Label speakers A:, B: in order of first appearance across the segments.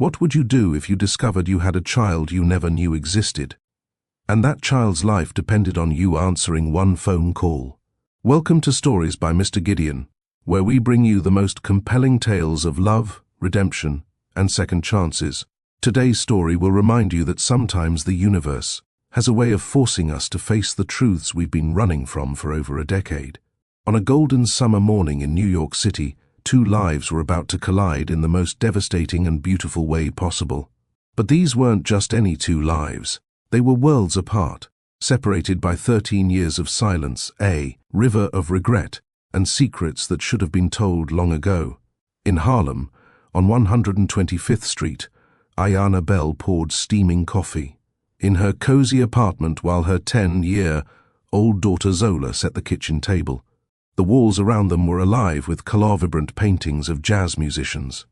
A: What would you do if you discovered you had a child you never knew existed, and that child's life depended on you answering one phone call? Welcome to Stories by Mr. Gideon, where we bring you the most compelling tales of love, redemption, and second chances. Today's story will remind you that sometimes the universe has a way of forcing us to face the truths we've been running from for over a decade. On a golden summer morning in New York City, two lives were about to collide in the most devastating and beautiful way possible. But these weren't just any two lives. They were worlds apart, separated by 13 years of silence, a river of regret, and secrets that should have been told long ago. In Harlem, on 125th Street, Ayanna Bell poured steaming coffee in her cozy apartment while her 10-year-old daughter Zola set the kitchen table. The walls around them were alive with color-vibrant paintings of jazz musicians,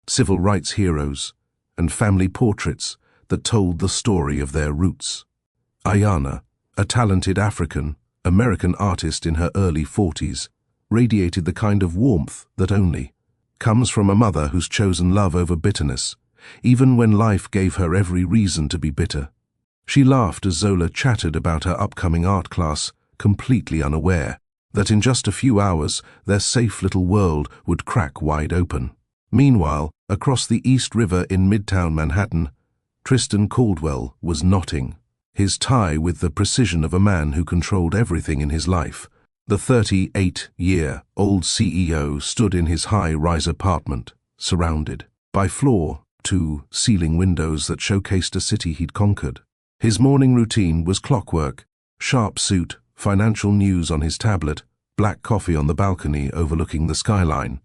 A: civil rights heroes, and family portraits that told the story of their roots. Ayanna, a talented African-American artist in her early 40s, radiated the kind of warmth that only comes from a mother who's chosen love over bitterness, even when life gave her every reason to be bitter. She laughed as Zola chatted about her upcoming art class, completely unaware that in just a few hours their safe little world would crack wide open. Meanwhile, across the East River in Midtown Manhattan, Tristan Caldwell was knotting his tie with the precision of a man who controlled everything in his life. The 38-year-old CEO stood in his high-rise apartment, surrounded by floor-to-ceiling windows that showcased a city he'd conquered. His morning routine was clockwork: sharp suit, financial news on his tablet, black coffee on the balcony overlooking the skyline.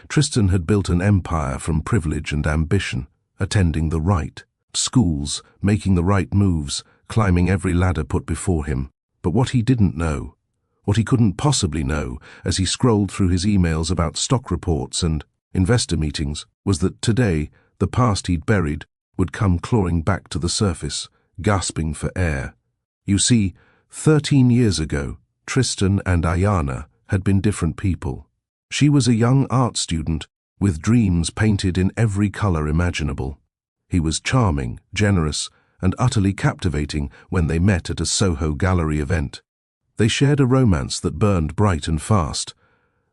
A: Tristan had built an empire from privilege and ambition, attending the right schools, making the right moves, climbing every ladder put before him. But what he didn't know, what he couldn't possibly know as he scrolled through his emails about stock reports and investor meetings, was that today the past he'd buried would come clawing back to the surface, gasping for air. You see, 13 years ago, Tristan and Ayanna had been different people. She was a young art student with dreams painted in every color imaginable. He was charming, generous, and utterly captivating when they met at a Soho gallery event. They shared a romance that burned bright and fast,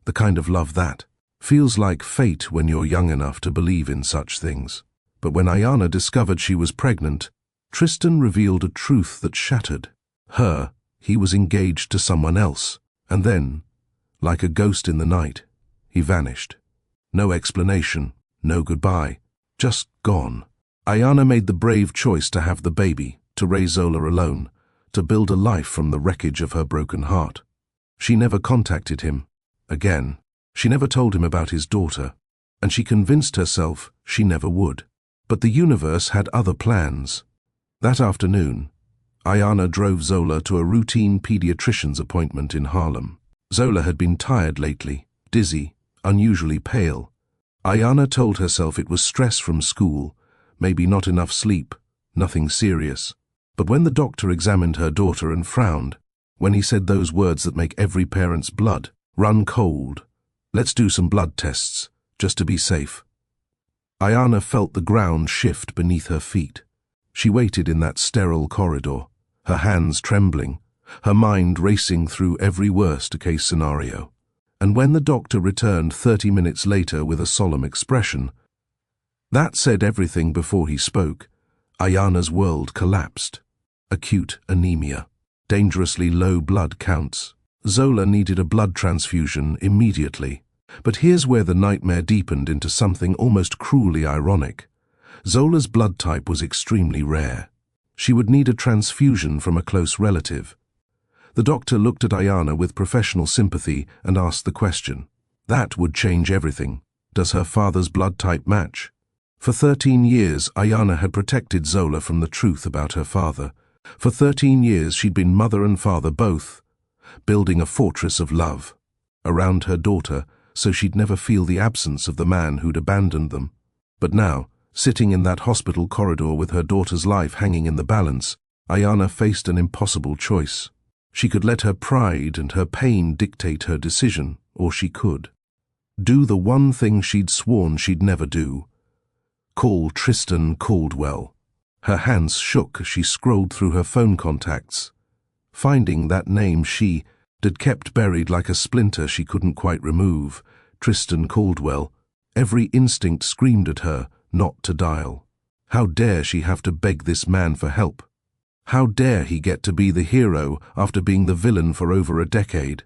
A: the kind of love that feels like fate when you're young enough to believe in such things. But when Ayanna discovered she was pregnant, Tristan revealed a truth that shattered her. He was engaged to someone else, and then, like a ghost in the night, he vanished. No explanation, no goodbye, just gone. Ayanna made the brave choice to have the baby, to raise Zola alone, to build a life from the wreckage of her broken heart. She never contacted him again. She never told him about his daughter, and she convinced herself she never would. But the universe had other plans. That afternoon, Ayanna drove Zola to a routine pediatrician's appointment in Harlem. Zola had been tired lately, dizzy, unusually pale. Ayanna told herself it was stress from school, maybe not enough sleep, nothing serious. But when the doctor examined her daughter and frowned, when he said those words that make every parent's blood run cold, "Let's do some blood tests, just to be safe," Ayanna felt the ground shift beneath her feet. She waited in that sterile corridor, her hands trembling, her mind racing through every worst-case scenario. And when the doctor returned 30 minutes later with a solemn expression that said everything before he spoke, Ayanna's world collapsed. Acute anemia, dangerously low blood counts. Zola needed a blood transfusion immediately. But here's where the nightmare deepened into something almost cruelly ironic. Zola's blood type was extremely rare. She would need a transfusion from a close relative. The doctor looked at Ayanna with professional sympathy and asked the question. That would change everything. Does her father's blood type match? For 13 years, Ayanna had protected Zola from the truth about her father. For 13 years, she'd been mother and father both, building a fortress of love around her daughter so she'd never feel the absence of the man who'd abandoned them. But now, sitting in that hospital corridor with her daughter's life hanging in the balance, Ayanna faced an impossible choice. She could let her pride and her pain dictate her decision, or she could do the one thing she'd sworn she'd never do: Call Tristan Caldwell. Her hands shook as she scrolled through her phone contacts, finding that name she had kept buried like a splinter she couldn't quite remove. Tristan Caldwell. Every instinct screamed at her not to dial. How dare she have to beg this man for help? How dare he get to be the hero after being the villain for over a decade?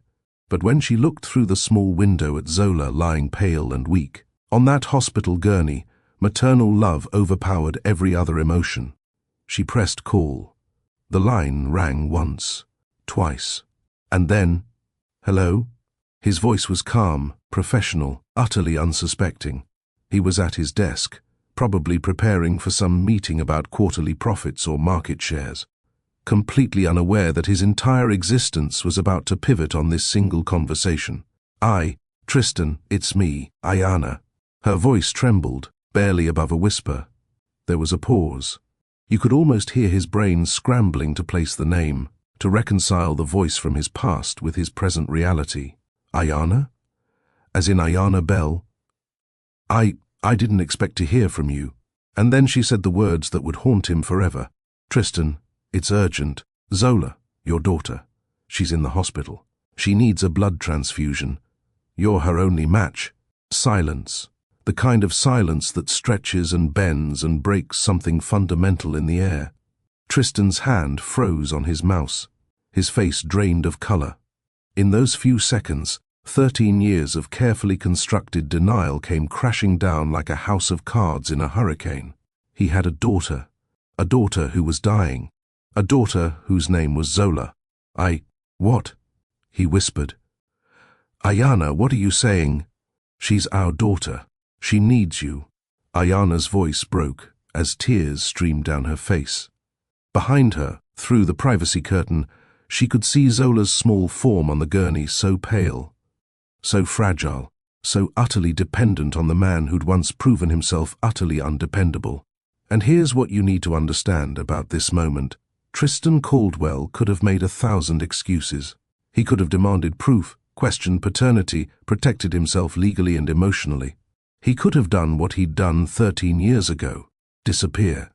A: But when she looked through the small window at Zola lying pale and weak, on that hospital gurney, maternal love overpowered every other emotion. She pressed call. The line rang once, twice, and then, "Hello?" His voice was calm, professional, utterly unsuspecting. He was at his desk, probably preparing for some meeting about quarterly profits or market shares, completely unaware that his entire existence was about to pivot on this single conversation. Tristan, it's me, Ayana." Her voice trembled, barely above a whisper. There was a pause. You could almost hear his brain scrambling to place the name, to reconcile the voice from his past with his present reality. Ayana? As in Ayana Bell? I didn't expect to hear from you." And then she said the words that would haunt him forever. "Tristan, it's urgent. Zola, your daughter. She's in the hospital. She needs a blood transfusion. You're her only match." Silence. The kind of silence that stretches and bends and breaks something fundamental in the air. Tristan's hand froze on his mouse, his face drained of color. In those few seconds, 13 years of carefully constructed denial came crashing down like a house of cards in a hurricane. He had a daughter who was dying, a daughter whose name was Zola. What?" he whispered. "Ayana, what are you saying?" "She's our daughter. She needs you." Ayana's voice broke as tears streamed down her face. Behind her, through the privacy curtain, she could see Zola's small form on the gurney, so pale, so fragile, so utterly dependent on the man who'd once proven himself utterly undependable. And here's what you need to understand about this moment. Tristan Caldwell could have made 1,000 excuses. He could have demanded proof, questioned paternity, protected himself legally and emotionally. He could have done what he'd done 13 years ago, disappear.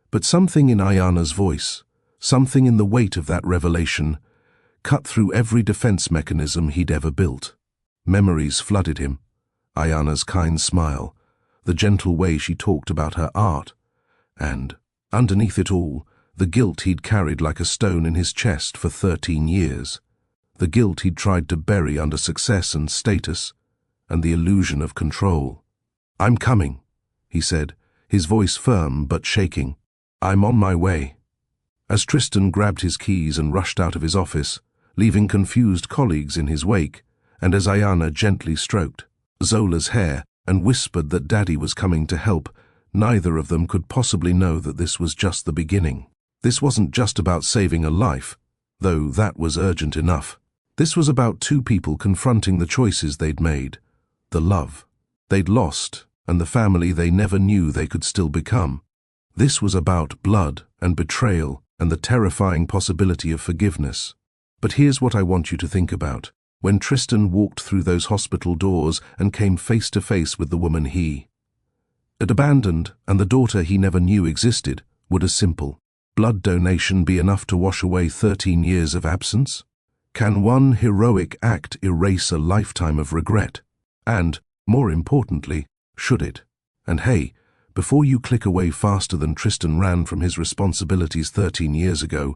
A: But something in Ayana's voice, something in the weight of that revelation, cut through every defense mechanism he'd ever built. Memories flooded him. Ayana's kind smile, the gentle way she talked about her art, and, underneath it all, the guilt he'd carried like a stone in his chest for 13 years. The guilt he'd tried to bury under success and status, and the illusion of control. "I'm coming," he said, his voice firm but shaking. "I'm on my way." As Tristan grabbed his keys and rushed out of his office, leaving confused colleagues in his wake, and as Ayana gently stroked Zola's hair and whispered that Daddy was coming to help, neither of them could possibly know that this was just the beginning. This wasn't just about saving a life, though that was urgent enough. This was about two people confronting the choices they'd made, the love they'd lost, and the family they never knew they could still become. This was about blood and betrayal and the terrifying possibility of forgiveness. But here's what I want you to think about. When Tristan walked through those hospital doors and came face to face with the woman he had abandoned and the daughter he never knew existed, would a simple blood donation be enough to wash away 13 years of absence? Can one heroic act erase a lifetime of regret? And, more importantly, should it? And hey, before you click away faster than Tristan ran from his responsibilities 13 years ago,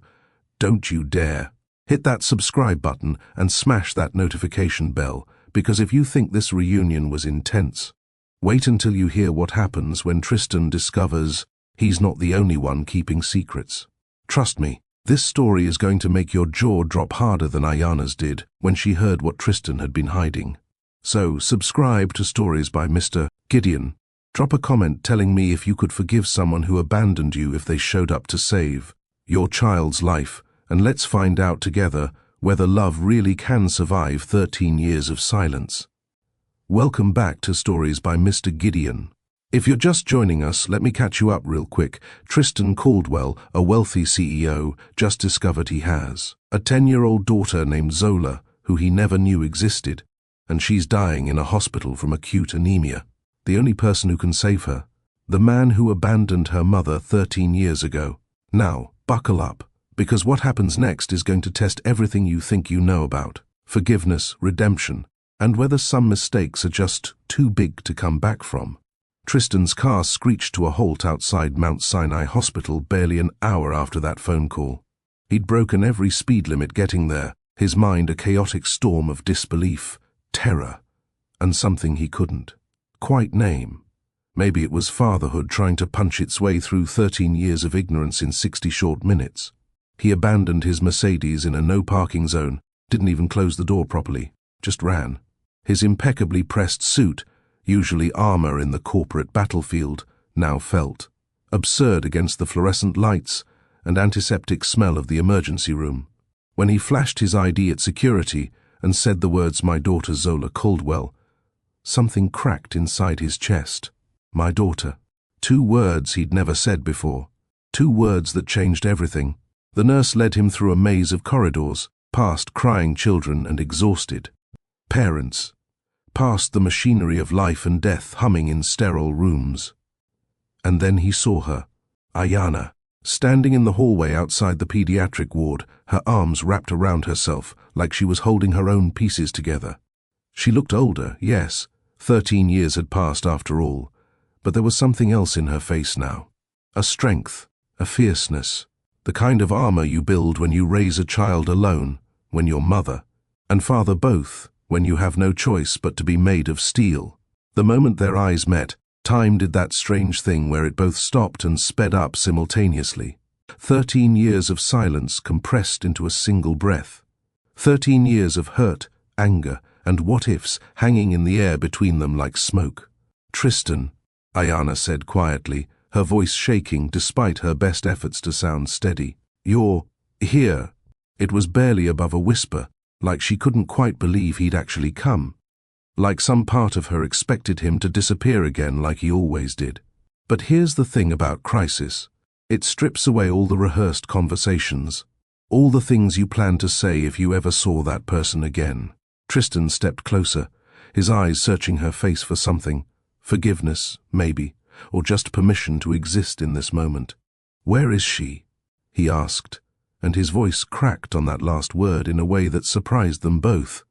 A: don't you dare hit that subscribe button and smash that notification bell, because if you think this reunion was intense, wait until you hear what happens when Tristan discovers he's not the only one keeping secrets. Trust me, this story is going to make your jaw drop harder than Ayana's did when she heard what Tristan had been hiding. So, subscribe to Stories by Mr. Gideon. Drop a comment telling me if you could forgive someone who abandoned you if they showed up to save your child's life, and let's find out together whether love really can survive 13 years of silence. Welcome back to Stories by Mr. Gideon. If you're just joining us, let me catch you up real quick. Tristan Caldwell, a wealthy CEO, just discovered he has a 10-year-old daughter named Zola, who he never knew existed, and she's dying in a hospital from acute anemia. The only person who can save her, The man who abandoned her mother 13 years ago. Now, buckle up, because what happens next is going to test everything you think you know about forgiveness, redemption, and whether some mistakes are just too big to come back from. Tristan's car screeched to a halt outside Mount Sinai Hospital barely an hour after that phone call. He'd broken every speed limit getting there, his mind a chaotic storm of disbelief, terror, and something he couldn't quite name. Maybe it was fatherhood trying to punch its way through 13 years of ignorance in 60 short minutes. He abandoned his Mercedes in a no-parking zone, didn't even close the door properly, just ran. His impeccably pressed suit, usually armor in the corporate battlefield, now felt absurd against the fluorescent lights and antiseptic smell of the emergency room. When he flashed his ID at security and said the words "My daughter Zola Caldwell," something cracked inside his chest. My daughter. 2 words he'd never said before. 2 words that changed everything. The nurse led him through a maze of corridors, past crying children and exhausted parents, past the machinery of life and death humming in sterile rooms. And then he saw her, Ayana, standing in the hallway outside the pediatric ward, her arms wrapped around herself like she was holding her own pieces together. She looked older, yes, 13 years had passed after all, but there was something else in her face now. A strength, a fierceness, the kind of armor you build when you raise a child alone, when you're mother and father both, when you have no choice but to be made of steel. The moment their eyes met, time did that strange thing where it both stopped and sped up simultaneously. 13 years of silence compressed into a single breath. 13 years of hurt, anger, and what-ifs hanging in the air between them like smoke. "Tristan," Ayana said quietly, her voice shaking despite her best efforts to sound steady. "You're here." It was barely above a whisper, like she couldn't quite believe he'd actually come. Like some part of her expected him to disappear again like he always did. But here's the thing about crisis. It strips away all the rehearsed conversations, all the things you planned to say if you ever saw that person again. Tristan stepped closer, his eyes searching her face for something. Forgiveness, maybe, or just permission to exist in this moment. "Where is she?" he asked, and his voice cracked on that last word in a way that surprised them both.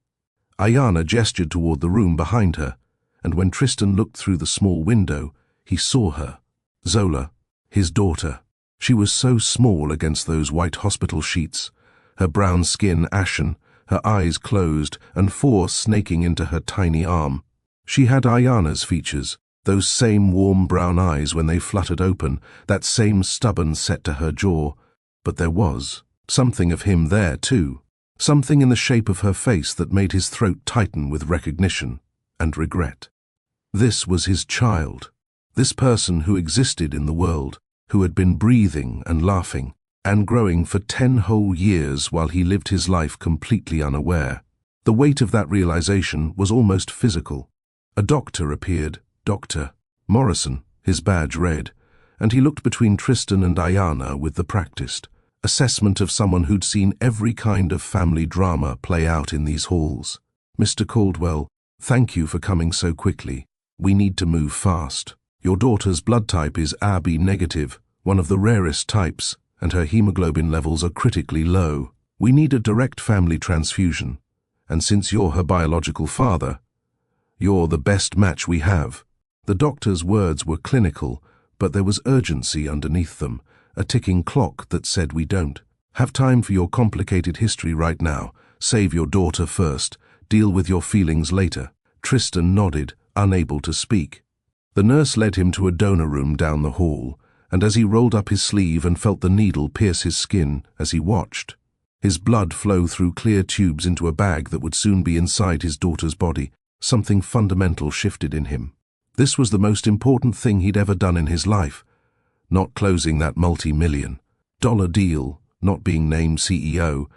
A: Ayana gestured toward the room behind her, and when Tristan looked through the small window, he saw her. Zola, his daughter. She was so small against those white hospital sheets, her brown skin ashen, her eyes closed, and force snaking into her tiny arm. She had Ayana's features, those same warm brown eyes when they fluttered open, that same stubborn set to her jaw. But there was something of him there too, something in the shape of her face that made his throat tighten with recognition and regret. This was his child, this person who existed in the world, who had been breathing and laughing and growing for 10 whole years while he lived his life completely unaware. The weight of that realization was almost physical. A doctor appeared, Dr. Morrison, his badge red, and he looked between Tristan and Ayana with the practiced assessment of someone who'd seen every kind of family drama play out in these halls. "Mr. Caldwell, thank you for coming so quickly. We need to move fast. Your daughter's blood type is AB negative, one of the rarest types, and her hemoglobin levels are critically low. We need a direct family transfusion, and since you're her biological father, you're the best match we have." The doctor's words were clinical, but there was urgency underneath them, a ticking clock that said we don't have time for your complicated history right now. Save your daughter first, deal with your feelings later. Tristan nodded, unable to speak. The nurse led him to a donor room down the hall, and as he rolled up his sleeve and felt the needle pierce his skin as he watched, his blood flow through clear tubes into a bag that would soon be inside his daughter's body, something fundamental shifted in him. This was the most important thing he'd ever done in his life. Not closing that multi-million-dollar deal, not being named CEO,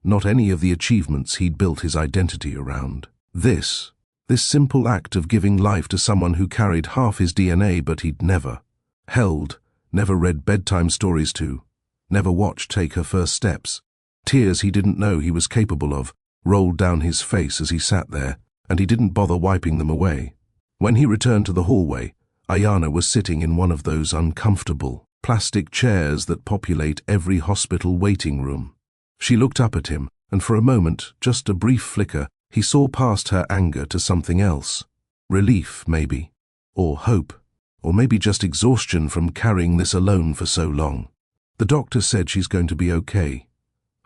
A: not any of the achievements he'd built his identity around. This simple act of giving life to someone who carried half his DNA but he'd never held, never read bedtime stories to, never watched take her first steps. Tears he didn't know he was capable of rolled down his face as he sat there, and he didn't bother wiping them away. When he returned to the hallway, Ayana was sitting in one of those uncomfortable plastic chairs that populate every hospital waiting room. She looked up at him, and for a moment, just a brief flicker, he saw past her anger to something else. Relief, maybe. Or hope. Or maybe just exhaustion from carrying this alone for so long. "The doctor said she's going to be okay,"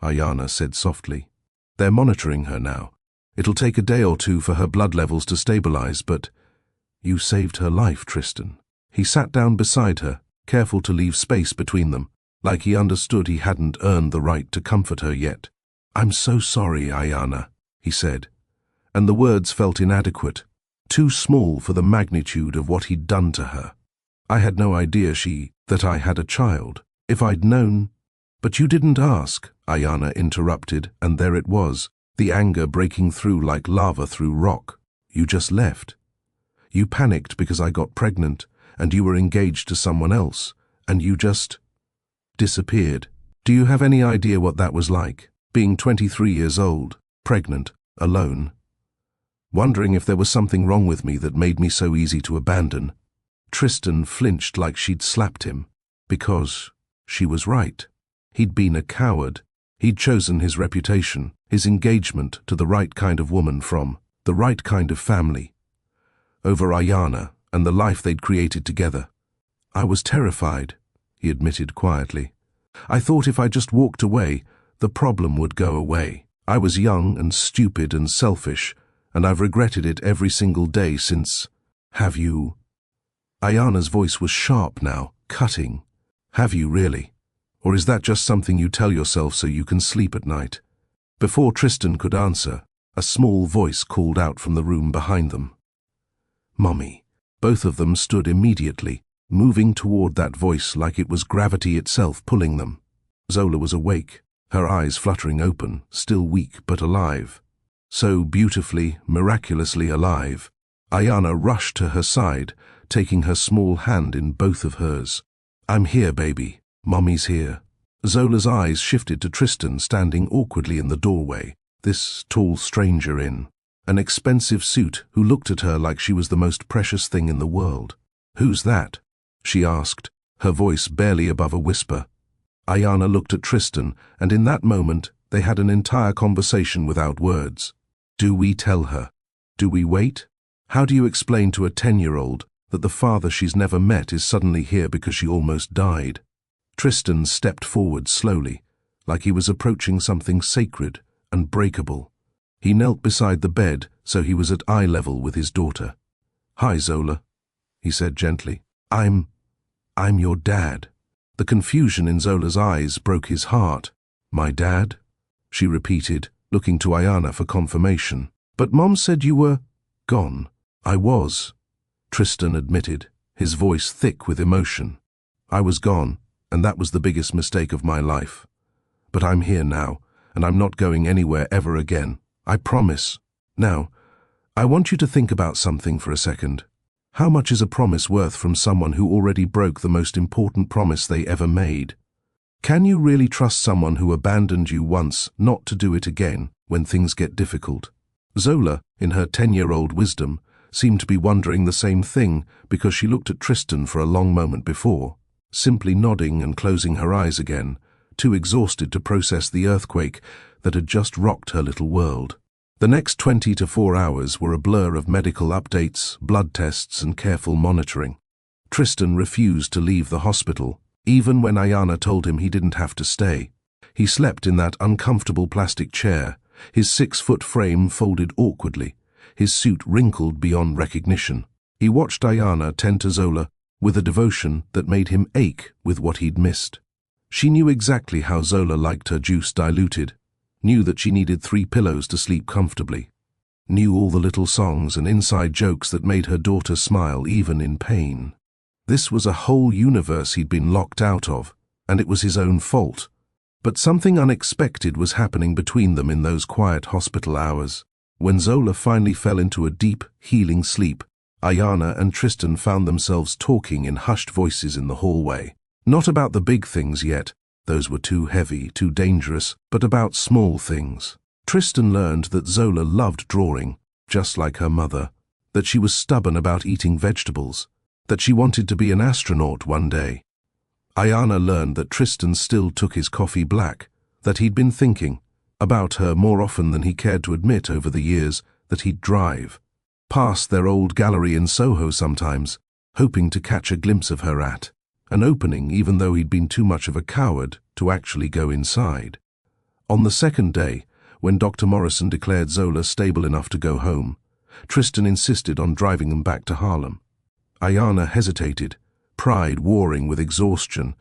A: Ayana said softly. "They're monitoring her now. It'll take a day or two for her blood levels to stabilize, but you saved her life, Tristan." He sat down beside her, careful to leave space between them, like he understood he hadn't earned the right to comfort her yet. "I'm so sorry, Ayana," he said, and the words felt inadequate, too small for the magnitude of what he'd done to her. "I had no idea that I had a child. If I'd known—" "But you didn't ask," Ayana interrupted, and there it was, the anger breaking through like lava through rock. "You just left. You panicked because I got pregnant, and you were engaged to someone else, and you just disappeared. Do you have any idea what that was like? Being 23 years old, pregnant, alone? Wondering if there was something wrong with me that made me so easy to abandon." Tristan flinched like she'd slapped him, because she was right. He'd been a coward. He'd chosen his reputation, his engagement to the right kind of woman from the right kind of family, over Ayana and the life they'd created together. "I was terrified," he admitted quietly. "I thought if I just walked away, the problem would go away. I was young and stupid and selfish, and I've regretted it every single day since." "Have you?" Ayana's voice was sharp now, cutting. "Have you really? Or is that just something you tell yourself so you can sleep at night?" Before Tristan could answer, a small voice called out from the room behind them. "Mommy." Both of them stood immediately, moving toward that voice like it was gravity itself pulling them. Zola was awake, her eyes fluttering open, still weak but alive. So beautifully, miraculously alive. Ayana rushed to her side, taking her small hand in both of hers. "I'm here, baby. Mommy's here." Zola's eyes shifted to Tristan standing awkwardly in the doorway, this tall stranger in an expensive suit who looked at her like she was the most precious thing in the world. "Who's that?" she asked, her voice barely above a whisper. Ayana looked at Tristan, and in that moment they had an entire conversation without words. Do we tell her? Do we wait? How do you explain to a 10-year-old that the father she's never met is suddenly here because she almost died? Tristan stepped forward slowly, like he was approaching something sacred and breakable. He knelt beside the bed so he was at eye level with his daughter. "Hi, Zola," he said gently. I'm your dad." The confusion in Zola's eyes broke his heart. "My dad?" she repeated, looking to Ayana for confirmation. "But Mom said you were gone." "I was," Tristan admitted, his voice thick with emotion. "I was gone, and that was the biggest mistake of my life. But I'm here now, and I'm not going anywhere ever again. I promise. Now, I want you to think about something for a second. How much is a promise worth from someone who already broke the most important promise they ever made? Can you really trust someone who abandoned you once not to do it again when things get difficult?" Zola, in her 10-year-old wisdom, seemed to be wondering the same thing because she looked at Tristan for a long moment before, simply nodding and closing her eyes again, too exhausted to process the earthquake that had just rocked her little world. The next 24 hours were a blur of medical updates, blood tests, and careful monitoring. Tristan refused to leave the hospital, even when Ayana told him he didn't have to stay. He slept in that uncomfortable plastic chair, his 6-foot frame folded awkwardly, his suit wrinkled beyond recognition. He watched Ayana tend to Zola with a devotion that made him ache with what he'd missed. She knew exactly how Zola liked her juice diluted, knew that she needed 3 pillows to sleep comfortably, knew all the little songs and inside jokes that made her daughter smile even in pain. This was a whole universe he'd been locked out of, and it was his own fault. But something unexpected was happening between them in those quiet hospital hours. When Zola finally fell into a deep, healing sleep, Ayana and Tristan found themselves talking in hushed voices in the hallway. Not about the big things yet, those were too heavy, too dangerous, but about small things. Tristan learned that Zola loved drawing, just like her mother, that she was stubborn about eating vegetables, that she wanted to be an astronaut one day. Ayana learned that Tristan still took his coffee black, that he'd been thinking about her more often than he cared to admit over the years, that he'd drive past their old gallery in Soho sometimes, hoping to catch a glimpse of her at an opening, even though he'd been too much of a coward to actually go inside. On the second day, when Dr. Morrison declared Zola stable enough to go home, Tristan insisted on driving them back to Harlem. Ayana hesitated, pride warring with exhaustion,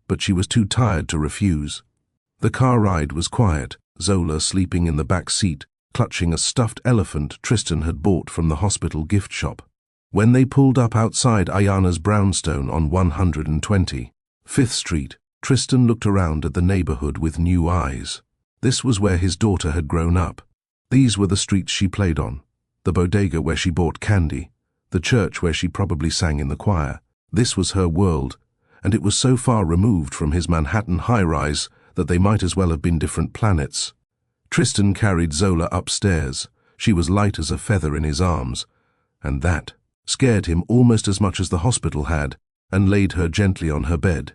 A: but she was too tired to refuse. The car ride was quiet, Zola sleeping in the back seat, clutching a stuffed elephant Tristan had bought from the hospital gift shop. When they pulled up outside Ayana's brownstone on 125th Street, Tristan looked around at the neighborhood with new eyes. This was where his daughter had grown up. These were the streets she played on, the bodega where she bought candy, the church where she probably sang in the choir. This was her world, and it was so far removed from his Manhattan high-rise that they might as well have been different planets. Tristan carried Zola upstairs. She was light as a feather in his arms, and that scared him almost as much as the hospital had, and laid her gently on her bed.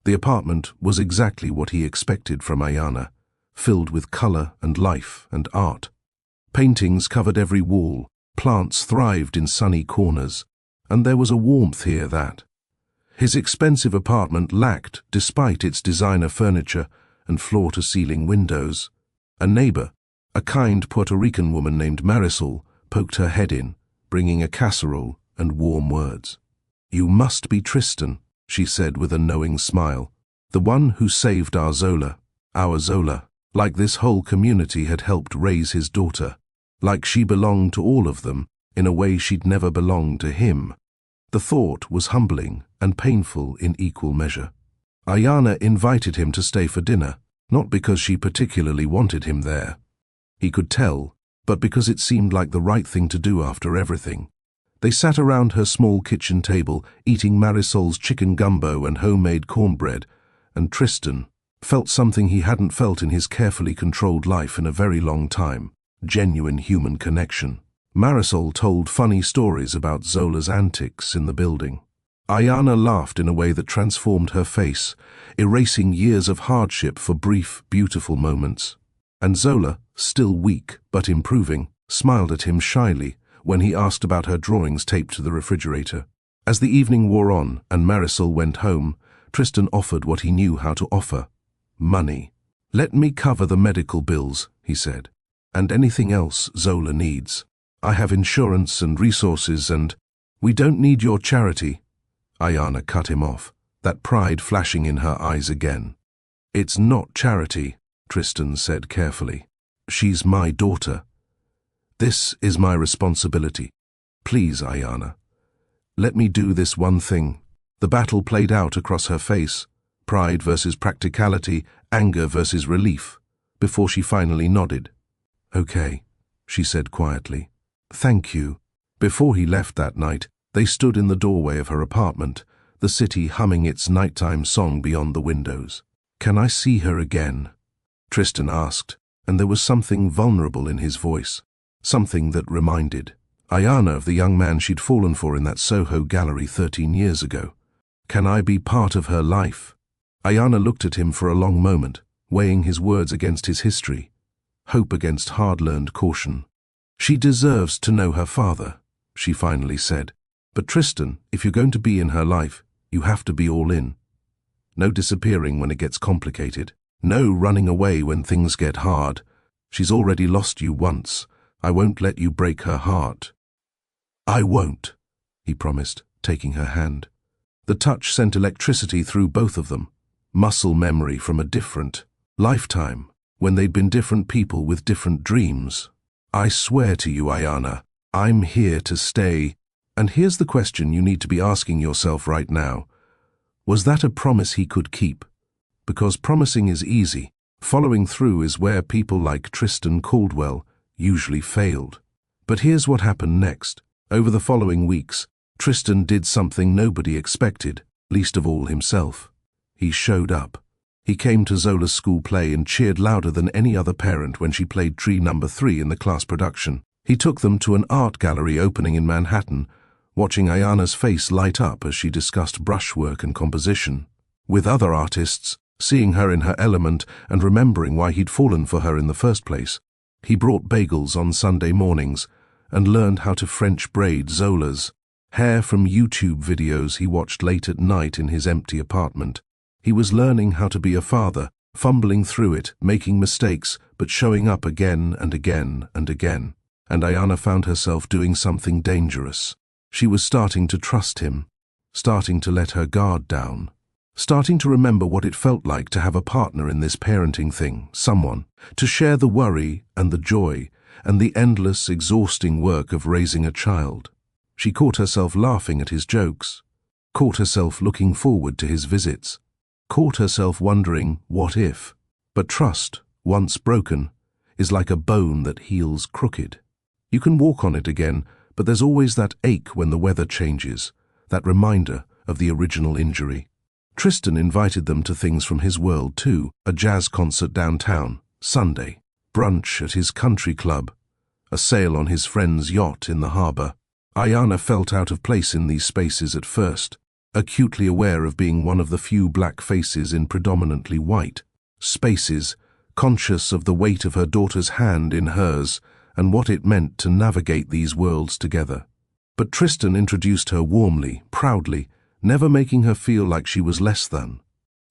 A: The apartment was exactly what he expected from Ayana, filled with color and life and art. Paintings covered every wall, plants thrived in sunny corners, and there was a warmth here that his expensive apartment lacked, despite its designer furniture and floor-to-ceiling windows. A neighbor, a kind Puerto Rican woman named Marisol, poked her head in, bringing a casserole and warm words. "You must be Tristan," she said with a knowing smile. "The one who saved our Zola. Like this whole community had helped raise his daughter. Like she belonged to all of them, in a way she'd never belonged to him." The thought was humbling and painful in equal measure. Ayana invited him to stay for dinner, not because she particularly wanted him there. He could tell, but because it seemed like the right thing to do after everything. They sat around her small kitchen table, eating Marisol's chicken gumbo and homemade cornbread, and Tristan felt something he hadn't felt in his carefully controlled life in a very long time: genuine human connection. Marisol told funny stories about Zola's antics in the building. Ayana laughed in a way that transformed her face, erasing years of hardship for brief, beautiful moments. And Zola, still weak but improving, smiled at him shyly when he asked about her drawings taped to the refrigerator. As the evening wore on and Marisol went home, Tristan offered what he knew how to offer: money. "Let me cover the medical bills," he said, "and anything else Zola needs. I have insurance and resources, and—" "We don't need your charity," Ayana cut him off, that pride flashing in her eyes again. "It's not charity," Tristan said carefully. "She's my daughter. This is my responsibility. Please, Ayana, let me do this one thing." The battle played out across her face, pride versus practicality, anger versus relief, before she finally nodded. "Okay," she said quietly. "Thank you." Before he left that night, they stood in the doorway of her apartment, the city humming its nighttime song beyond the windows. "Can I see her again?" Tristan asked, and there was something vulnerable in his voice, something that reminded Ayana of the young man she'd fallen for in that Soho gallery 13 years ago. "Can I be part of her life?" Ayana looked at him for a long moment, weighing his words against his history, hope against hard-learned caution. "She deserves to know her father," she finally said. "But Tristan, if you're going to be in her life, you have to be all in. No disappearing when it gets complicated. No running away when things get hard. She's already lost you once. I won't let you break her heart." "I won't," he promised, taking her hand. The touch sent electricity through both of them, muscle memory from a different lifetime, when they'd been different people with different dreams. "I swear to you, Ayana, I'm here to stay." And here's the question you need to be asking yourself right now. Was that a promise he could keep? Because promising is easy. Following through is where people like Tristan Caldwell usually failed. But here's what happened next. Over the following weeks, Tristan did something nobody expected, least of all himself. He showed up. He came to Zola's school play and cheered louder than any other parent when she played Tree Number 3 in the class production. He took them to an art gallery opening in Manhattan, watching Ayana's face light up as she discussed brushwork and composition with other artists, seeing her in her element and remembering why he'd fallen for her in the first place. He brought bagels on Sunday mornings and learned how to French braid Zola's hair from YouTube videos he watched late at night in his empty apartment. He was learning how to be a father, fumbling through it, making mistakes, but showing up again and again and again. And Ayana found herself doing something dangerous. She was starting to trust him, starting to let her guard down, starting to remember what it felt like to have a partner in this parenting thing, someone, to share the worry and the joy and the endless, exhausting work of raising a child. She caught herself laughing at his jokes, caught herself looking forward to his visits, caught herself wondering, what if? But trust, once broken, is like a bone that heals crooked. You can walk on it again, but there's always that ache when the weather changes, that reminder of the original injury. Tristan invited them to things from his world too, a jazz concert downtown, Sunday, brunch at his country club, a sail on his friend's yacht in the harbor. Ayana felt out of place in these spaces at first, acutely aware of being one of the few black faces in predominantly white spaces, conscious of the weight of her daughter's hand in hers and what it meant to navigate these worlds together. But Tristan introduced her warmly, proudly, never making her feel like she was less than.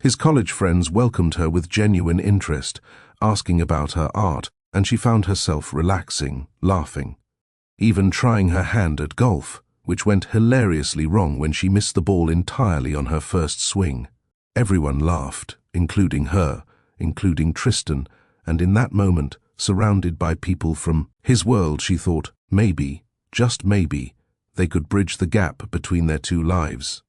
A: His college friends welcomed her with genuine interest, asking about her art, and she found herself relaxing, laughing, even trying her hand at golf, which went hilariously wrong when she missed the ball entirely on her first swing. Everyone laughed, including her, including Tristan, and in that moment, surrounded by people from his world, she thought, maybe, just maybe, they could bridge the gap between their two lives.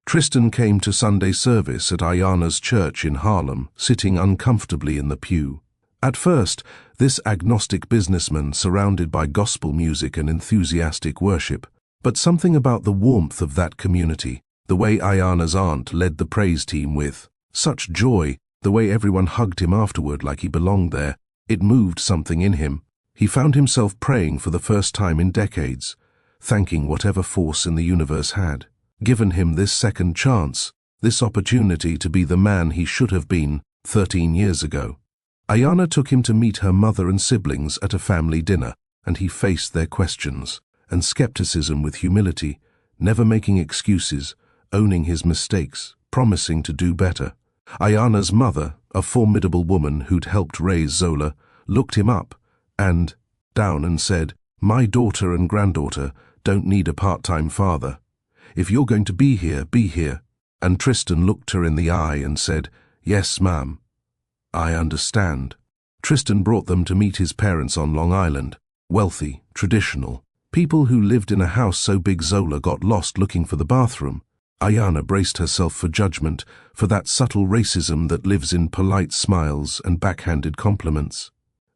A: Tristan came to Sunday service at Ayana's church in Harlem, sitting uncomfortably in the pew. At first, this agnostic businessman surrounded by gospel music and enthusiastic worship, but something about the warmth of that community, the way Ayana's aunt led the praise team with such joy, the way everyone hugged him afterward like he belonged there, it moved something in him. He found himself praying for the first time in decades, thanking whatever force in the universe had given him this second chance, this opportunity to be the man he should have been 13 years ago. Ayana took him to meet her mother and siblings at a family dinner, and he faced their questions and skepticism with humility, never making excuses, owning his mistakes, promising to do better. Ayana's mother, a formidable woman who'd helped raise Zola, looked him up and down and said, "My daughter and granddaughter don't need a part-time father. If you're going to be here, be here." And Tristan looked her in the eye and said, "Yes, ma'am. I understand." Tristan brought them to meet his parents on Long Island, wealthy, traditional, people who lived in a house so big Zola got lost looking for the bathroom. Ayana braced herself for judgment, for that subtle racism that lives in polite smiles and backhanded compliments.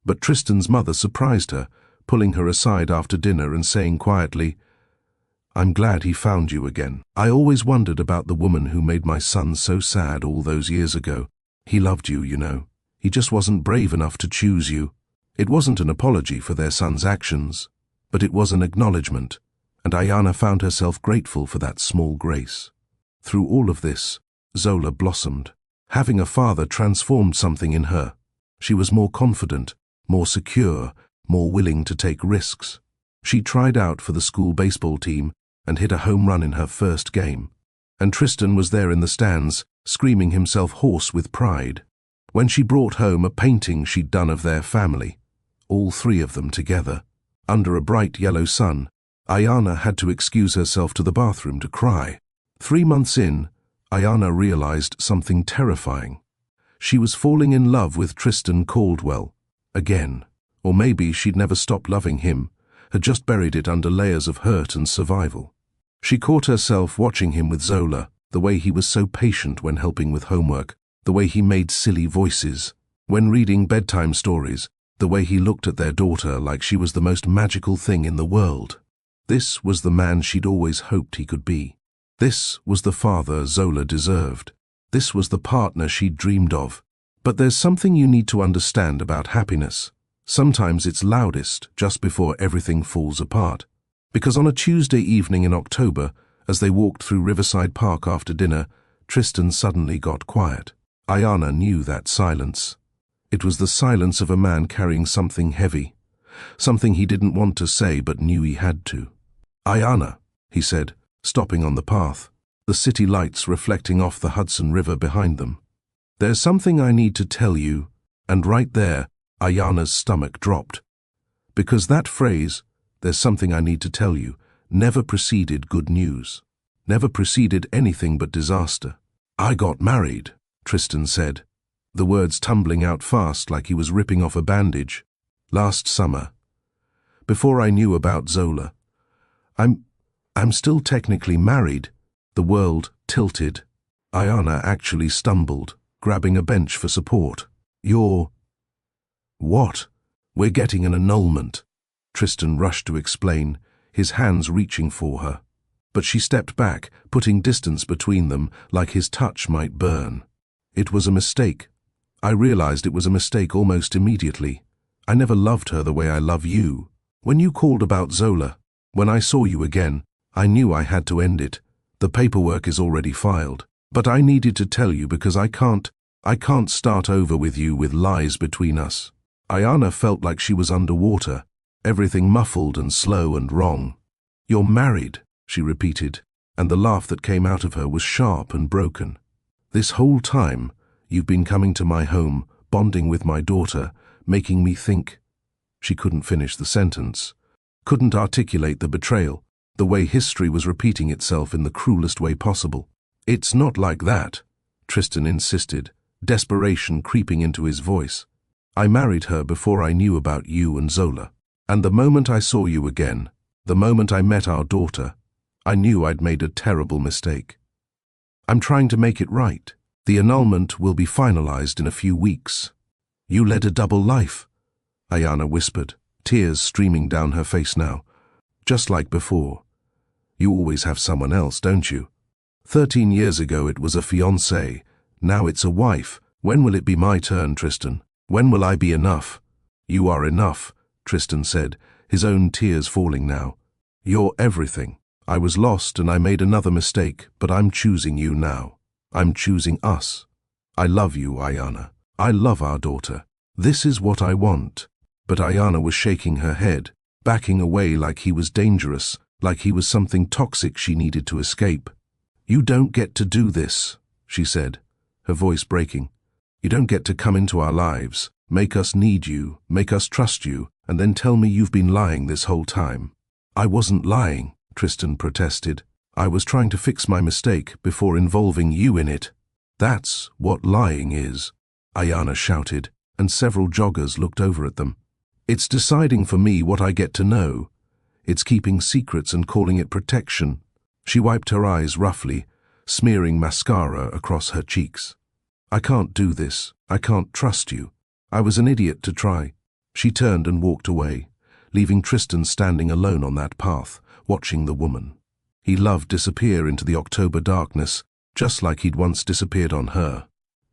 A: But Tristan's mother surprised her, pulling her aside after dinner and saying quietly, "I'm glad he found you again. I always wondered about the woman who made my son so sad all those years ago. He loved you, you know. He just wasn't brave enough to choose you." It wasn't an apology for their son's actions, but it was an acknowledgement, and Ayana found herself grateful for that small grace. Through all of this, Zola blossomed. Having a father transformed something in her. She was more confident, more secure, more willing to take risks. She tried out for the school baseball team and hit a home run in her first game. And Tristan was there in the stands, screaming himself hoarse with pride. When she brought home a painting she'd done of their family, all three of them together, under a bright yellow sun, Ayana had to excuse herself to the bathroom to cry. 3 months in, Ayana realized something terrifying. She was falling in love with Tristan Caldwell, again. Or maybe she'd never stopped loving him, had just buried it under layers of hurt and survival. She caught herself watching him with Zola, the way he was so patient when helping with homework, the way he made silly voices when reading bedtime stories, the way he looked at their daughter like she was the most magical thing in the world. This was the man she'd always hoped he could be. This was the father Zola deserved. This was the partner she'd dreamed of. But there's something you need to understand about happiness. Sometimes it's loudest just before everything falls apart. Because on a Tuesday evening in October, as they walked through Riverside Park after dinner, Tristan suddenly got quiet. Ayana knew that silence. It was the silence of a man carrying something heavy, something he didn't want to say but knew he had to. "Ayana," he said, stopping on the path, the city lights reflecting off the Hudson River behind them. "There's something I need to tell you," and right there, Ayana's stomach dropped. Because that phrase, "there's something I need to tell you," never preceded good news, never preceded anything but disaster. "I got married," Tristan said, the words tumbling out fast like he was ripping off a bandage. "Last summer. Before I knew about Zola. I'm still technically married." The world tilted. Ayana actually stumbled, grabbing a bench for support. "You're..." "What?" "We're getting an annulment," Tristan rushed to explain, his hands reaching for her. But she stepped back, putting distance between them, like his touch might burn. "It was a mistake. I realized it was a mistake almost immediately. I never loved her the way I love you. When you called about Zola, when I saw you again, I knew I had to end it. The paperwork is already filed. But I needed to tell you because I can't start over with you with lies between us." Ayana felt like she was underwater, everything muffled and slow and wrong. "You're married," she repeated, and the laugh that came out of her was sharp and broken. "This whole time, you've been coming to my home, bonding with my daughter, making me think..." She couldn't finish the sentence, couldn't articulate the betrayal, the way history was repeating itself in the cruelest way possible. "It's not like that," Tristan insisted, desperation creeping into his voice. "I married her before I knew about you and Zola. And the moment I saw you again, the moment I met our daughter, I knew I'd made a terrible mistake. I'm trying to make it right. The annulment will be finalized in a few weeks." "You led a double life," Ayana whispered, tears streaming down her face now. "Just like before. You always have someone else, don't you? 13 years ago it was a fiancée, now it's a wife. When will it be my turn, Tristan? When will I be enough?" "You are enough," Tristan said, his own tears falling now. "You're everything. I was lost and I made another mistake, but I'm choosing you now. I'm choosing us. I love you, Ayana. I love our daughter. This is what I want." But Ayana was shaking her head, backing away like he was dangerous, like he was something toxic she needed to escape. "You don't get to do this," she said, her voice breaking. "You don't get to come into our lives, make us need you, make us trust you, and then tell me you've been lying this whole time." "I wasn't lying," Tristan protested. "I was trying to fix my mistake before involving you in it." "That's what lying is," Ayana shouted, and several joggers looked over at them. "It's deciding for me what I get to know. It's keeping secrets and calling it protection." She wiped her eyes roughly, smearing mascara across her cheeks. "I can't do this. I can't trust you. I was an idiot to try." She turned and walked away, leaving Tristan standing alone on that path, watching the woman he loved disappear into the October darkness, just like he'd once disappeared on her.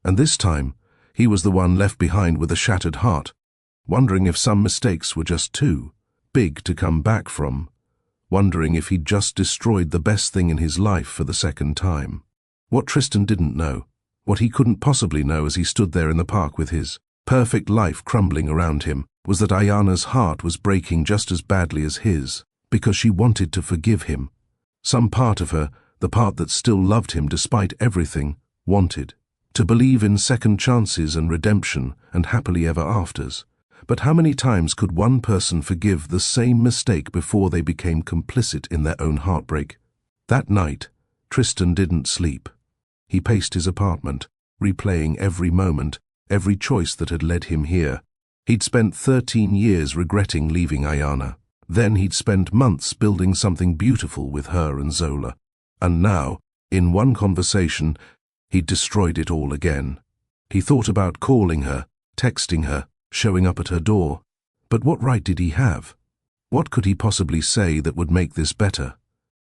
A: And this time, he was the one left behind with a shattered heart, wondering if some mistakes were just too big to come back from, wondering if he'd just destroyed the best thing in his life for the second time. What Tristan didn't know, what he couldn't possibly know as he stood there in the park with his perfect life crumbling around him, was that Ayana's heart was breaking just as badly as his, because she wanted to forgive him. Some part of her, the part that still loved him despite everything, wanted to believe in second chances and redemption and happily ever afters. But how many times could one person forgive the same mistake before they became complicit in their own heartbreak? That night, Tristan didn't sleep. He paced his apartment, replaying every moment, every choice that had led him here. He'd spent 13 years regretting leaving Ayana. Then he'd spent months building something beautiful with her and Zola. And now, in one conversation, he'd destroyed it all again. He thought about calling her, texting her, showing up at her door. But what right did he have? What could he possibly say that would make this better?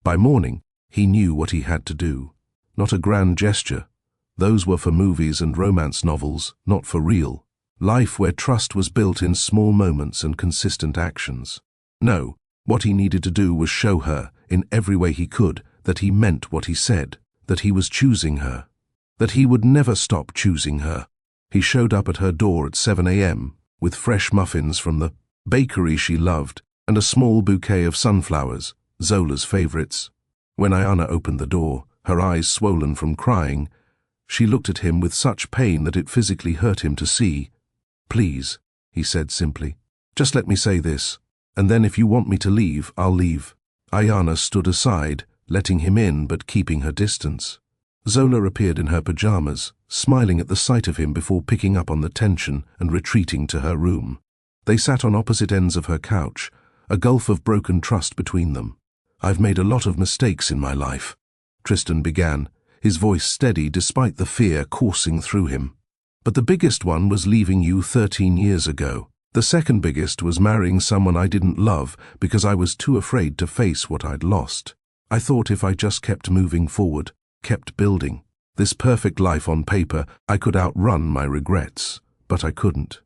A: By morning, he knew what he had to do. Not a grand gesture. Those were for movies and romance novels, not for real life where trust was built in small moments and consistent actions. No, What he needed to do was show her, in every way he could, that he meant what he said, that he was choosing her, that he would never stop choosing her. He showed up at her door at 7 a.m. with fresh muffins from the bakery she loved and a small bouquet of sunflowers, Zola's favorites. When Ayana opened the door, her eyes swollen from crying, she looked at him with such pain that it physically hurt him to see. "Please," he said simply, "just let me say this, and then if you want me to leave, I'll leave." Ayana stood aside, letting him in but keeping her distance. Zola appeared in her pajamas, smiling at the sight of him before picking up on the tension and retreating to her room. They sat on opposite ends of her couch, a gulf of broken trust between them. "I've made a lot of mistakes in my life," Tristan began, his voice steady despite the fear coursing through him. "But the biggest one was leaving you 13 years ago. The second biggest was marrying someone I didn't love because I was too afraid to face what I'd lost. I thought if I just kept moving forward, kept building this perfect life on paper, I could outrun my regrets, but I couldn't.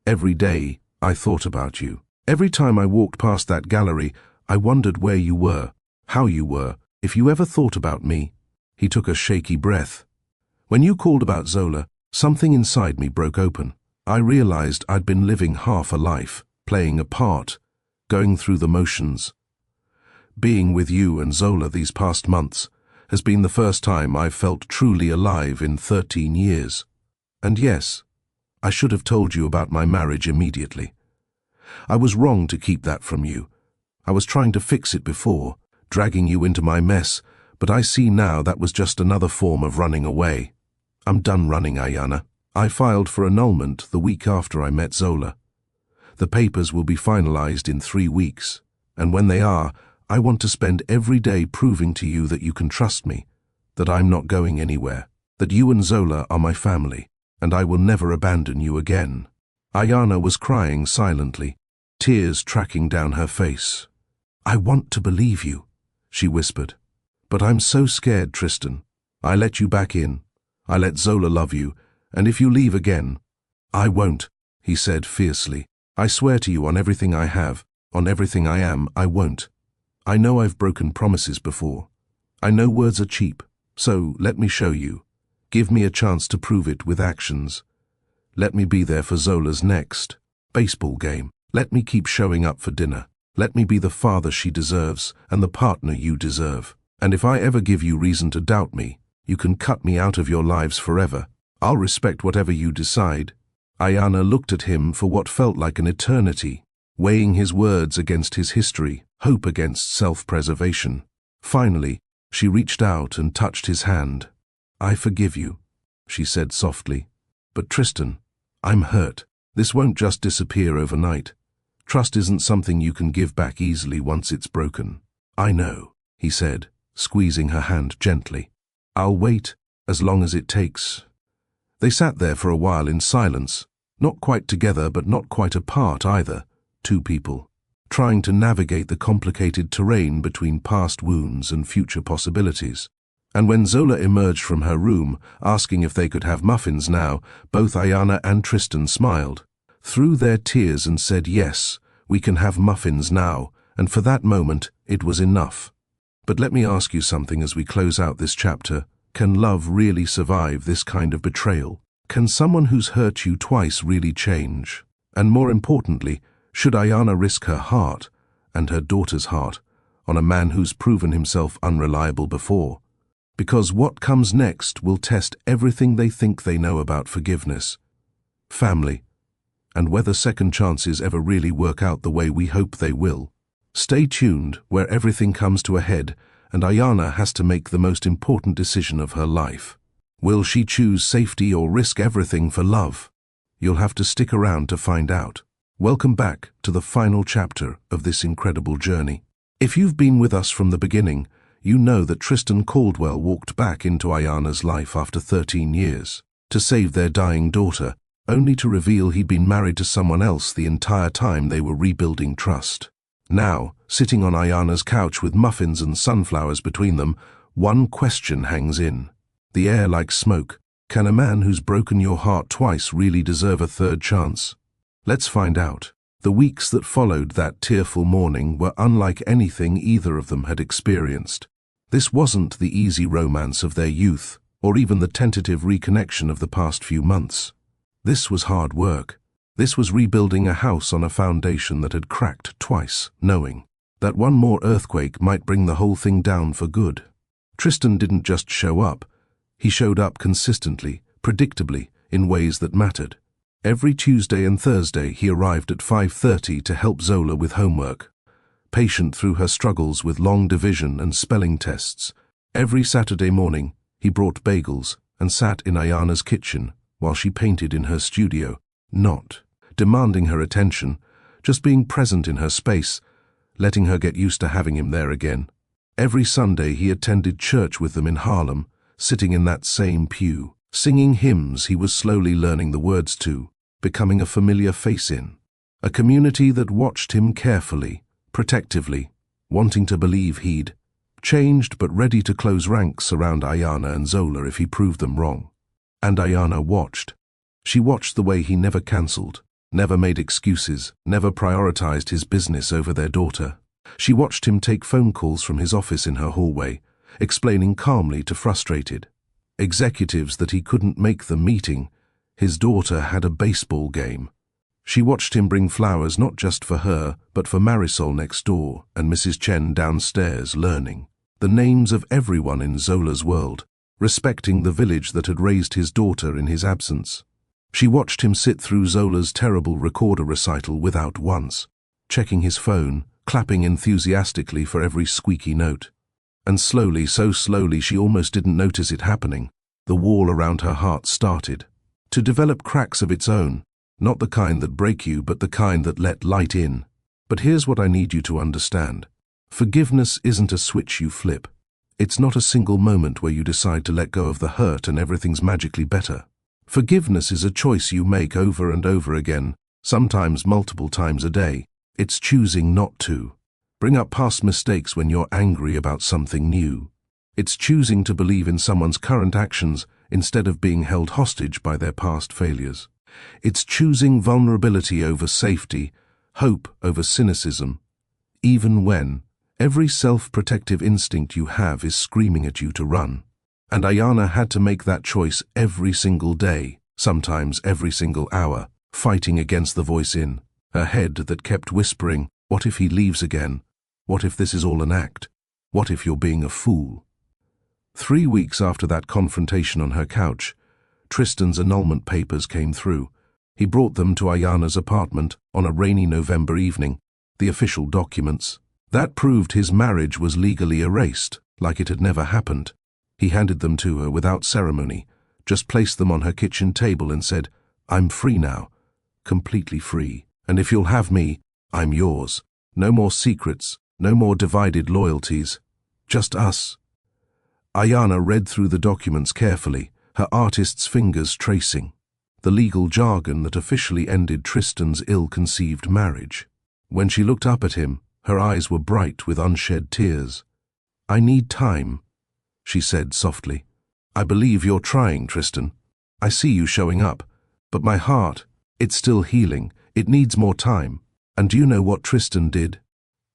A: Every day, I thought about you. Every time I walked past that gallery, I wondered where you were, how you were, if you ever thought about me." He took a shaky breath. "When you called about Zola, something inside me broke open. I realized I'd been living half a life, playing a part, going through the motions. Being with you and Zola these past months has been the first time I've felt truly alive in 13 years. And yes, I should have told you about my marriage immediately. I was wrong to keep that from you. I was trying to fix it before, dragging you into my mess, but I see now that was just another form of running away. I'm done running, Ayana. I filed for annulment the week after I met Zola. The papers will be finalized in 3 weeks, and when they are, I want to spend every day proving to you that you can trust me, that I'm not going anywhere, that you and Zola are my family, and I will never abandon you again." Ayana was crying silently, tears tracking down her face. "I want to believe you," she whispered. "But I'm so scared, Tristan. I let you back in. I let Zola love you, and if you leave again—" "I won't," he said fiercely. "I swear to you on everything I have, on everything I am, I won't. I know I've broken promises before. I know words are cheap, so let me show you. Give me a chance to prove it with actions. Let me be there for Zola's next baseball game. Let me keep showing up for dinner. Let me be the father she deserves and the partner you deserve. And if I ever give you reason to doubt me, you can cut me out of your lives forever. I'll respect whatever you decide." Ayana looked at him for what felt like an eternity, weighing his words against his history, hope against self-preservation. Finally, she reached out and touched his hand. "I forgive you," she said softly. "But Tristan, I'm hurt. This won't just disappear overnight. Trust isn't something you can give back easily once it's broken." "I know," he said, squeezing her hand gently. "I'll wait as long as it takes." They sat there for a while in silence, not quite together but not quite apart either, two people, trying to navigate the complicated terrain between past wounds and future possibilities. And when Zola emerged from her room, asking if they could have muffins now, both Ayana and Tristan smiled, through their tears, and said, "Yes, we can have muffins now," and for that moment it was enough. But let me ask you something as we close out this chapter. Can love really survive this kind of betrayal? Can someone who's hurt you twice really change? And more importantly, should Ayana risk her heart, and her daughter's heart, on a man who's proven himself unreliable before? Because what comes next will test everything they think they know about forgiveness, family, and whether second chances ever really work out the way we hope they will. Stay tuned, where everything comes to a head and Ayana has to make the most important decision of her life. Will she choose safety or risk everything for love? You'll have to stick around to find out. Welcome back to the final chapter of this incredible journey. If you've been with us from the beginning, you know that Tristan Caldwell walked back into Ayana's life after 13 years to save their dying daughter, only to reveal he'd been married to someone else the entire time they were rebuilding trust. Now, sitting on Ayana's couch with muffins and sunflowers between them, one question hangs in the air like smoke. Can a man who's broken your heart twice really deserve a third chance? Let's find out. The weeks that followed that tearful morning were unlike anything either of them had experienced. This wasn't the easy romance of their youth, or even the tentative reconnection of the past few months. This was hard work. This was rebuilding a house on a foundation that had cracked twice, knowing that one more earthquake might bring the whole thing down for good. Tristan didn't just show up. He showed up consistently, predictably, in ways that mattered. Every Tuesday and Thursday he arrived at 5:30 to help Zola with homework, patient through her struggles with long division and spelling tests. Every Saturday morning he brought bagels and sat in Ayana's kitchen while she painted in her studio, not demanding her attention, just being present in her space, letting her get used to having him there again. Every Sunday he attended church with them in Harlem, sitting in that same pew, singing hymns he was slowly learning the words to, becoming a familiar face in. A community that watched him carefully, protectively, wanting to believe he'd changed but ready to close ranks around Ayana and Zola if he proved them wrong. And Ayana watched. She watched the way he never cancelled, never made excuses, never prioritized his business over their daughter. She watched him take phone calls from his office in her hallway, explaining calmly to frustrated executives that he couldn't make the meeting. His daughter had a baseball game. She watched him bring flowers not just for her, but for Marisol next door and Mrs. Chen downstairs, learning the names of everyone in Zola's world, respecting the village that had raised his daughter in his absence. She watched him sit through Zola's terrible recorder recital without once checking his phone, clapping enthusiastically for every squeaky note. And slowly, so slowly she almost didn't notice it happening, the wall around her heart started to develop cracks of its own, not the kind that break you, but the kind that let light in. But here's what I need you to understand. Forgiveness isn't a switch you flip. It's not a single moment where you decide to let go of the hurt and everything's magically better. Forgiveness is a choice you make over and over again, sometimes multiple times a day. It's choosing not to bring up past mistakes when you're angry about something new. It's choosing to believe in someone's current actions instead of being held hostage by their past failures. It's choosing vulnerability over safety, hope over cynicism, even when every self-protective instinct you have is screaming at you to run. And Ayana had to make that choice every single day, sometimes every single hour, fighting against the voice in her head that kept whispering, "What if he leaves again? What if this is all an act? What if you're being a fool?" 3 weeks after that confrontation on her couch, Tristan's annulment papers came through. He brought them to Ayana's apartment on a rainy November evening, the official documents. That proved his marriage was legally erased, like it had never happened. He handed them to her without ceremony, just placed them on her kitchen table and said, "I'm free now, completely free, and if you'll have me, I'm yours. No more secrets, no more divided loyalties, just us." Ayana read through the documents carefully, her artist's fingers tracing the legal jargon that officially ended Tristan's ill-conceived marriage. When she looked up at him, her eyes were bright with unshed tears. "I need time," she said softly. "I believe you're trying, Tristan. I see you showing up. But my heart, it's still healing. It needs more time." And do you know what Tristan did?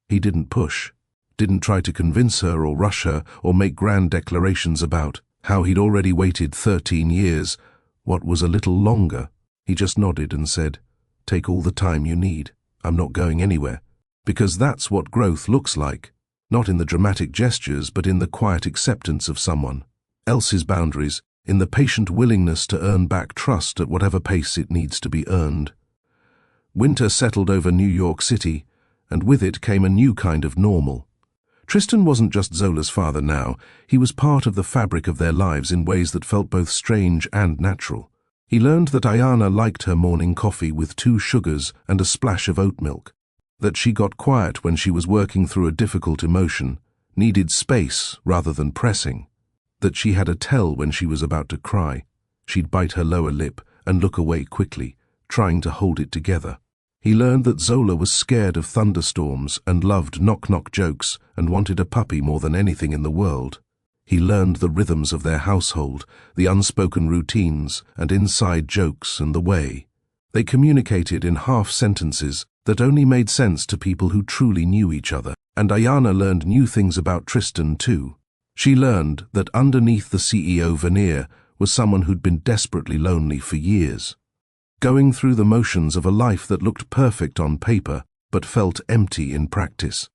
A: He didn't push, didn't try to convince her or rush her or make grand declarations about how he'd already waited 13 years, what was a little longer. He just nodded and said, "Take all the time you need. I'm not going anywhere." Because that's what growth looks like. Not in the dramatic gestures, but in the quiet acceptance of someone else's boundaries, in the patient willingness to earn back trust at whatever pace it needs to be earned. Winter settled over New York City, and with it came a new kind of normal. Tristan wasn't just Zola's father now. He was part of the fabric of their lives in ways that felt both strange and natural. He learned that Ayana liked her morning coffee with 2 sugars and a splash of oat milk, that she got quiet when she was working through a difficult emotion, needed space rather than pressing, that she had a tell when she was about to cry. She'd bite her lower lip and look away quickly, trying to hold it together. He learned that Zola was scared of thunderstorms and loved knock-knock jokes and wanted a puppy more than anything in the world. He learned the rhythms of their household, the unspoken routines and inside jokes and the way they communicated in half sentences that only made sense to people who truly knew each other. And Ayana learned new things about Tristan too. She learned that underneath the CEO veneer was someone who'd been desperately lonely for years, going through the motions of a life that looked perfect on paper but felt empty in practice.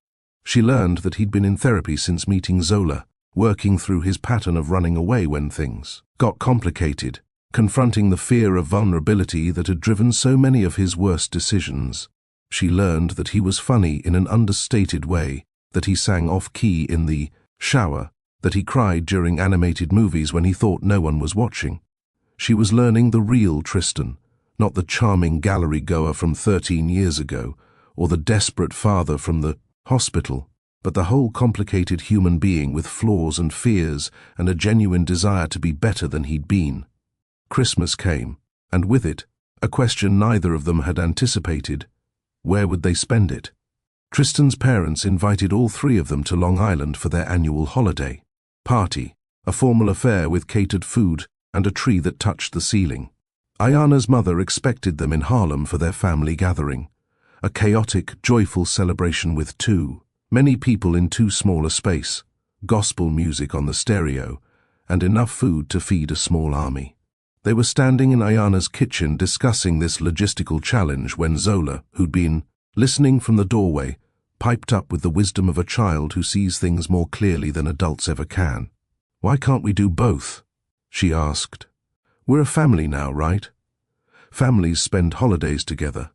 A: She learned that he'd been in therapy since meeting Zola, working through his pattern of running away when things got complicated, confronting the fear of vulnerability that had driven so many of his worst decisions. She learned that he was funny in an understated way, that he sang off-key in the shower, that he cried during animated movies when he thought no one was watching. She was learning the real Tristan, not the charming gallery-goer from 13 years ago, or the desperate father from the hospital, but the whole complicated human being with flaws and fears and a genuine desire to be better than he'd been. Christmas came, and with it, a question neither of them had anticipated. Where would they spend it? Tristan's parents invited all three of them to Long Island for their annual holiday party, a formal affair with catered food and a tree that touched the ceiling. Ayana's mother expected them in Harlem for their family gathering, a chaotic, joyful celebration with too many people in too small a space, gospel music on the stereo, and enough food to feed a small army. They were standing in Ayana's kitchen discussing this logistical challenge when Zola, who'd been listening from the doorway, piped up with the wisdom of a child who sees things more clearly than adults ever can. "Why can't we do both?" she asked. "We're a family now, right? Families spend holidays together,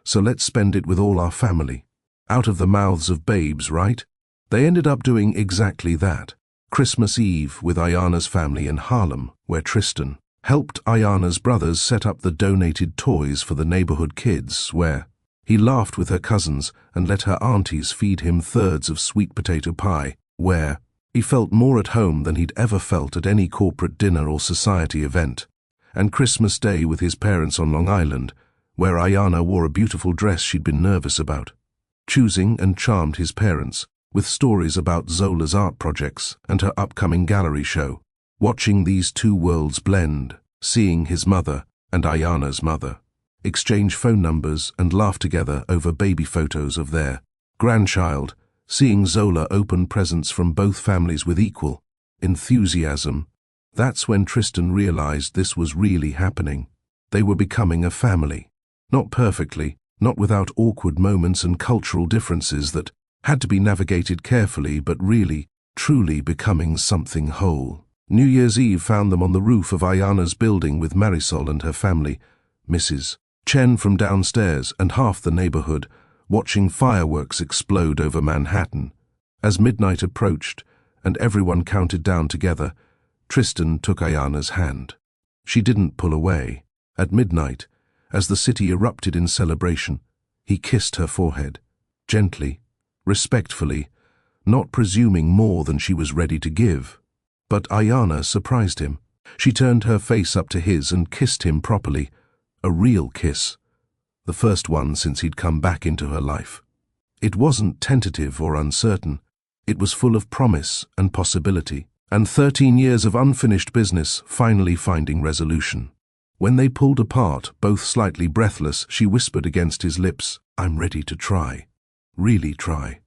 A: so let's spend it with all our family. Out of the mouths of babes, right?" They ended up doing exactly that. Christmas Eve with Ayana's family in Harlem, where Tristan helped Ayana's brothers set up the donated toys for the neighborhood kids, where he laughed with her cousins and let her aunties feed him thirds of sweet potato pie, where he felt more at home than he'd ever felt at any corporate dinner or society event. And Christmas Day with his parents on Long Island, where Ayana wore a beautiful dress she'd been nervous about, choosing and charmed his parents with stories about Zola's art projects and her upcoming gallery show, watching these two worlds blend, seeing his mother and Ayana's mother exchange phone numbers and laugh together over baby photos of their grandchild, seeing Zola open presents from both families with equal enthusiasm. That's when Tristan realized this was really happening. They were becoming a family. Not perfectly, not without awkward moments and cultural differences that had to be navigated carefully, but really, truly becoming something whole. New Year's Eve found them on the roof of Ayana's building with Marisol and her family, Mrs. Chen from downstairs, and half the neighborhood, watching fireworks explode over Manhattan. As midnight approached, and everyone counted down together, Tristan took Ayana's hand. She didn't pull away. At midnight, as the city erupted in celebration, he kissed her forehead, gently, respectfully, not presuming more than she was ready to give. But Ayana surprised him. She turned her face up to his and kissed him properly, a real kiss, the first one since he'd come back into her life. It wasn't tentative or uncertain. It was full of promise and possibility, and 13 years of unfinished business finally finding resolution. When they pulled apart, both slightly breathless, she whispered against his lips, "I'm ready to try. Really try.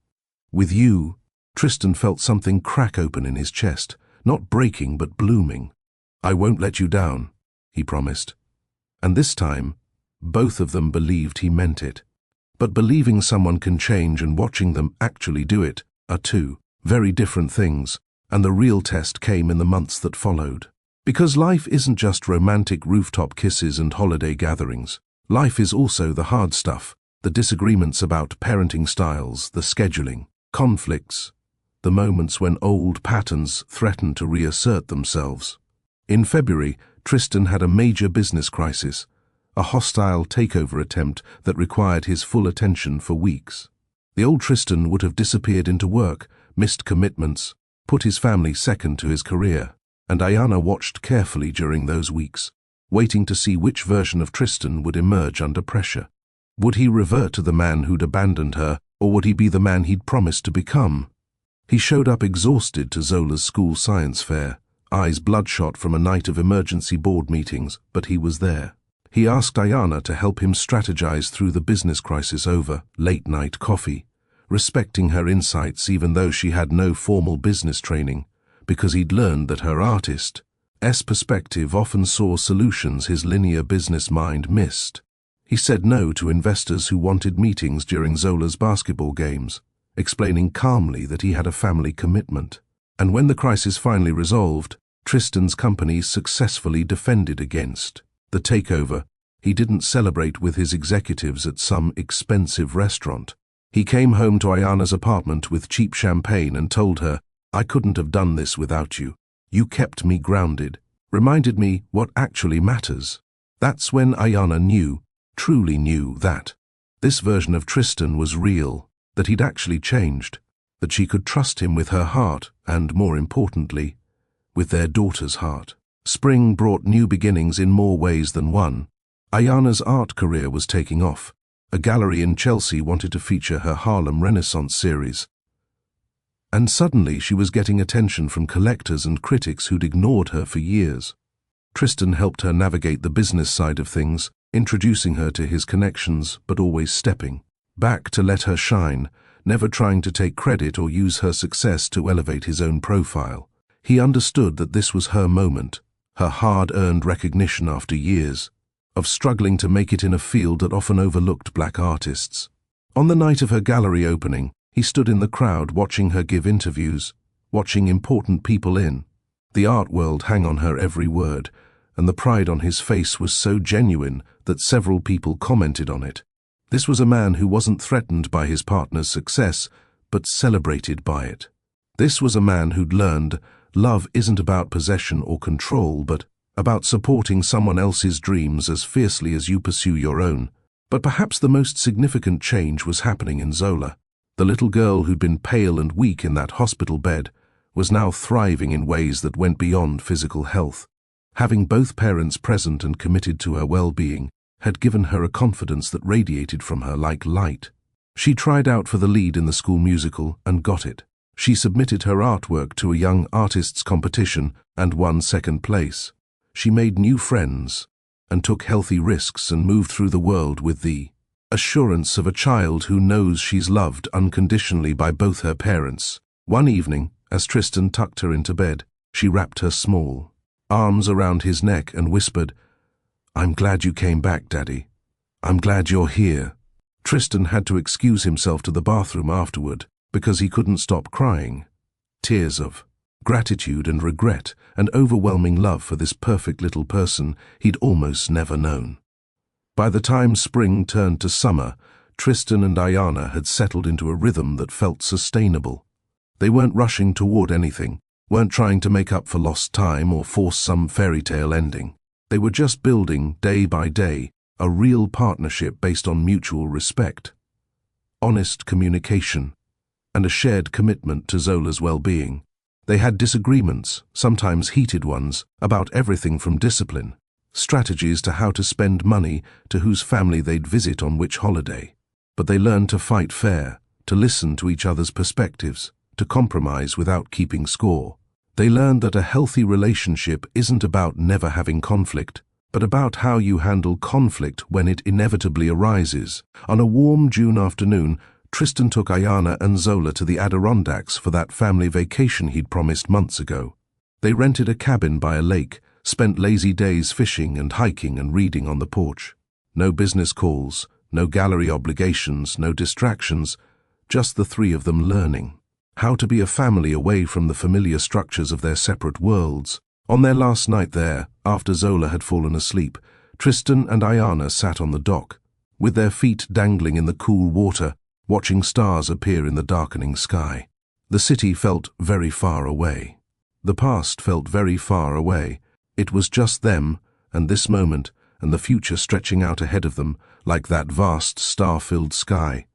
A: With you." Tristan felt something crack open in his chest, not breaking but blooming. "I won't let you down," he promised. And this time, both of them believed he meant it. But believing someone can change and watching them actually do it are two very different things, and the real test came in the months that followed. Because life isn't just romantic rooftop kisses and holiday gatherings. Life is also the hard stuff, the disagreements about parenting styles, the scheduling, conflicts, the moments when old patterns threaten to reassert themselves. In February, Tristan had a major business crisis, a hostile takeover attempt that required his full attention for weeks. The old Tristan would have disappeared into work, missed commitments, put his family second to his career, and Ayana watched carefully during those weeks, waiting to see which version of Tristan would emerge under pressure. Would he revert to the man who'd abandoned her, or would he be the man he'd promised to become? He showed up exhausted to Zola's school science fair, eyes bloodshot from a night of emergency board meetings, but he was there. He asked Ayana to help him strategize through the business crisis over late-night coffee, respecting her insights even though she had no formal business training, because he'd learned that her artist's perspective often saw solutions his linear business mind missed. He said no to investors who wanted meetings during Zola's basketball games, explaining calmly that he had a family commitment. And when the crisis finally resolved, Tristan's company successfully defended against the takeover. He didn't celebrate with his executives at some expensive restaurant. He came home to Ayana's apartment with cheap champagne and told her, "I couldn't have done this without you. You kept me grounded, reminded me what actually matters." That's when Ayana knew, truly knew, that this version of Tristan was real, that he'd actually changed, that she could trust him with her heart and, more importantly, with their daughter's heart. Spring brought new beginnings in more ways than one. Ayana's art career was taking off. A gallery in Chelsea wanted to feature her Harlem Renaissance series. And suddenly she was getting attention from collectors and critics who'd ignored her for years. Tristan helped her navigate the business side of things, introducing her to his connections but always stepping back to let her shine, never trying to take credit or use her success to elevate his own profile. He understood that this was her moment, her hard-earned recognition after years of struggling to make it in a field that often overlooked black artists. On the night of her gallery opening, he stood in the crowd watching her give interviews, watching important people in the art world hang on her every word, and the pride on his face was so genuine that several people commented on it. This was a man who wasn't threatened by his partner's success, but celebrated by it. This was a man who'd learned love isn't about possession or control, but about supporting someone else's dreams as fiercely as you pursue your own. But perhaps the most significant change was happening in Zola. The little girl who'd been pale and weak in that hospital bed was now thriving in ways that went beyond physical health. Having both parents present and committed to her well-being had given her a confidence that radiated from her like light. She tried out for the lead in the school musical and got it. She submitted her artwork to a young artists competition and won second place. She made new friends and took healthy risks and moved through the world with the assurance of a child who knows she's loved unconditionally by both her parents. One evening, as Tristan tucked her into bed, she wrapped her small arms around his neck and whispered, "I'm glad you came back, Daddy. I'm glad you're here." Tristan had to excuse himself to the bathroom afterward because he couldn't stop crying. Tears of gratitude and regret and overwhelming love for this perfect little person he'd almost never known. By the time spring turned to summer, Tristan and Ayana had settled into a rhythm that felt sustainable. They weren't rushing toward anything, weren't trying to make up for lost time or force some fairy tale ending. They were just building, day by day, a real partnership based on mutual respect, honest communication, and a shared commitment to Zola's well-being. They had disagreements, sometimes heated ones, about everything from discipline, strategies to how to spend money, to whose family they'd visit on which holiday. But they learned to fight fair, to listen to each other's perspectives, to compromise without keeping score. They learned that a healthy relationship isn't about never having conflict, but about how you handle conflict when it inevitably arises. On a warm June afternoon, Tristan took Ayana and Zola to the Adirondacks for that family vacation he'd promised months ago. They rented a cabin by a lake, spent lazy days fishing and hiking and reading on the porch. No business calls, no gallery obligations, no distractions, just the three of them learning how to be a family away from the familiar structures of their separate worlds. On their last night there, after Zola had fallen asleep, Tristan and Ayana sat on the dock, with their feet dangling in the cool water, watching stars appear in the darkening sky. The city felt very far away. The past felt very far away. It was just them, and this moment, and the future stretching out ahead of them, like that vast star-filled sky.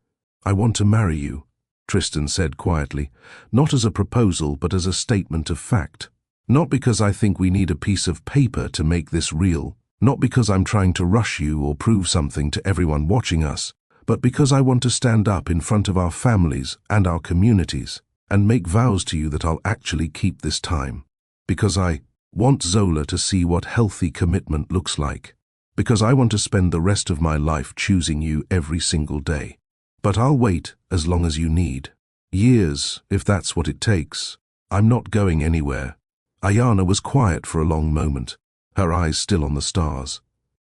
A: "I want to marry you," Tristan said quietly, not as a proposal but as a statement of fact. "Not because I think we need a piece of paper to make this real, not because I'm trying to rush you or prove something to everyone watching us, but because I want to stand up in front of our families and our communities and make vows to you that I'll actually keep this time. Because I want Zola to see what healthy commitment looks like. because I want to spend the rest of my life choosing you every single day. But I'll wait as long as you need. Years, if that's what it takes. I'm not going anywhere." Ayana was quiet for a long moment, her eyes still on the stars.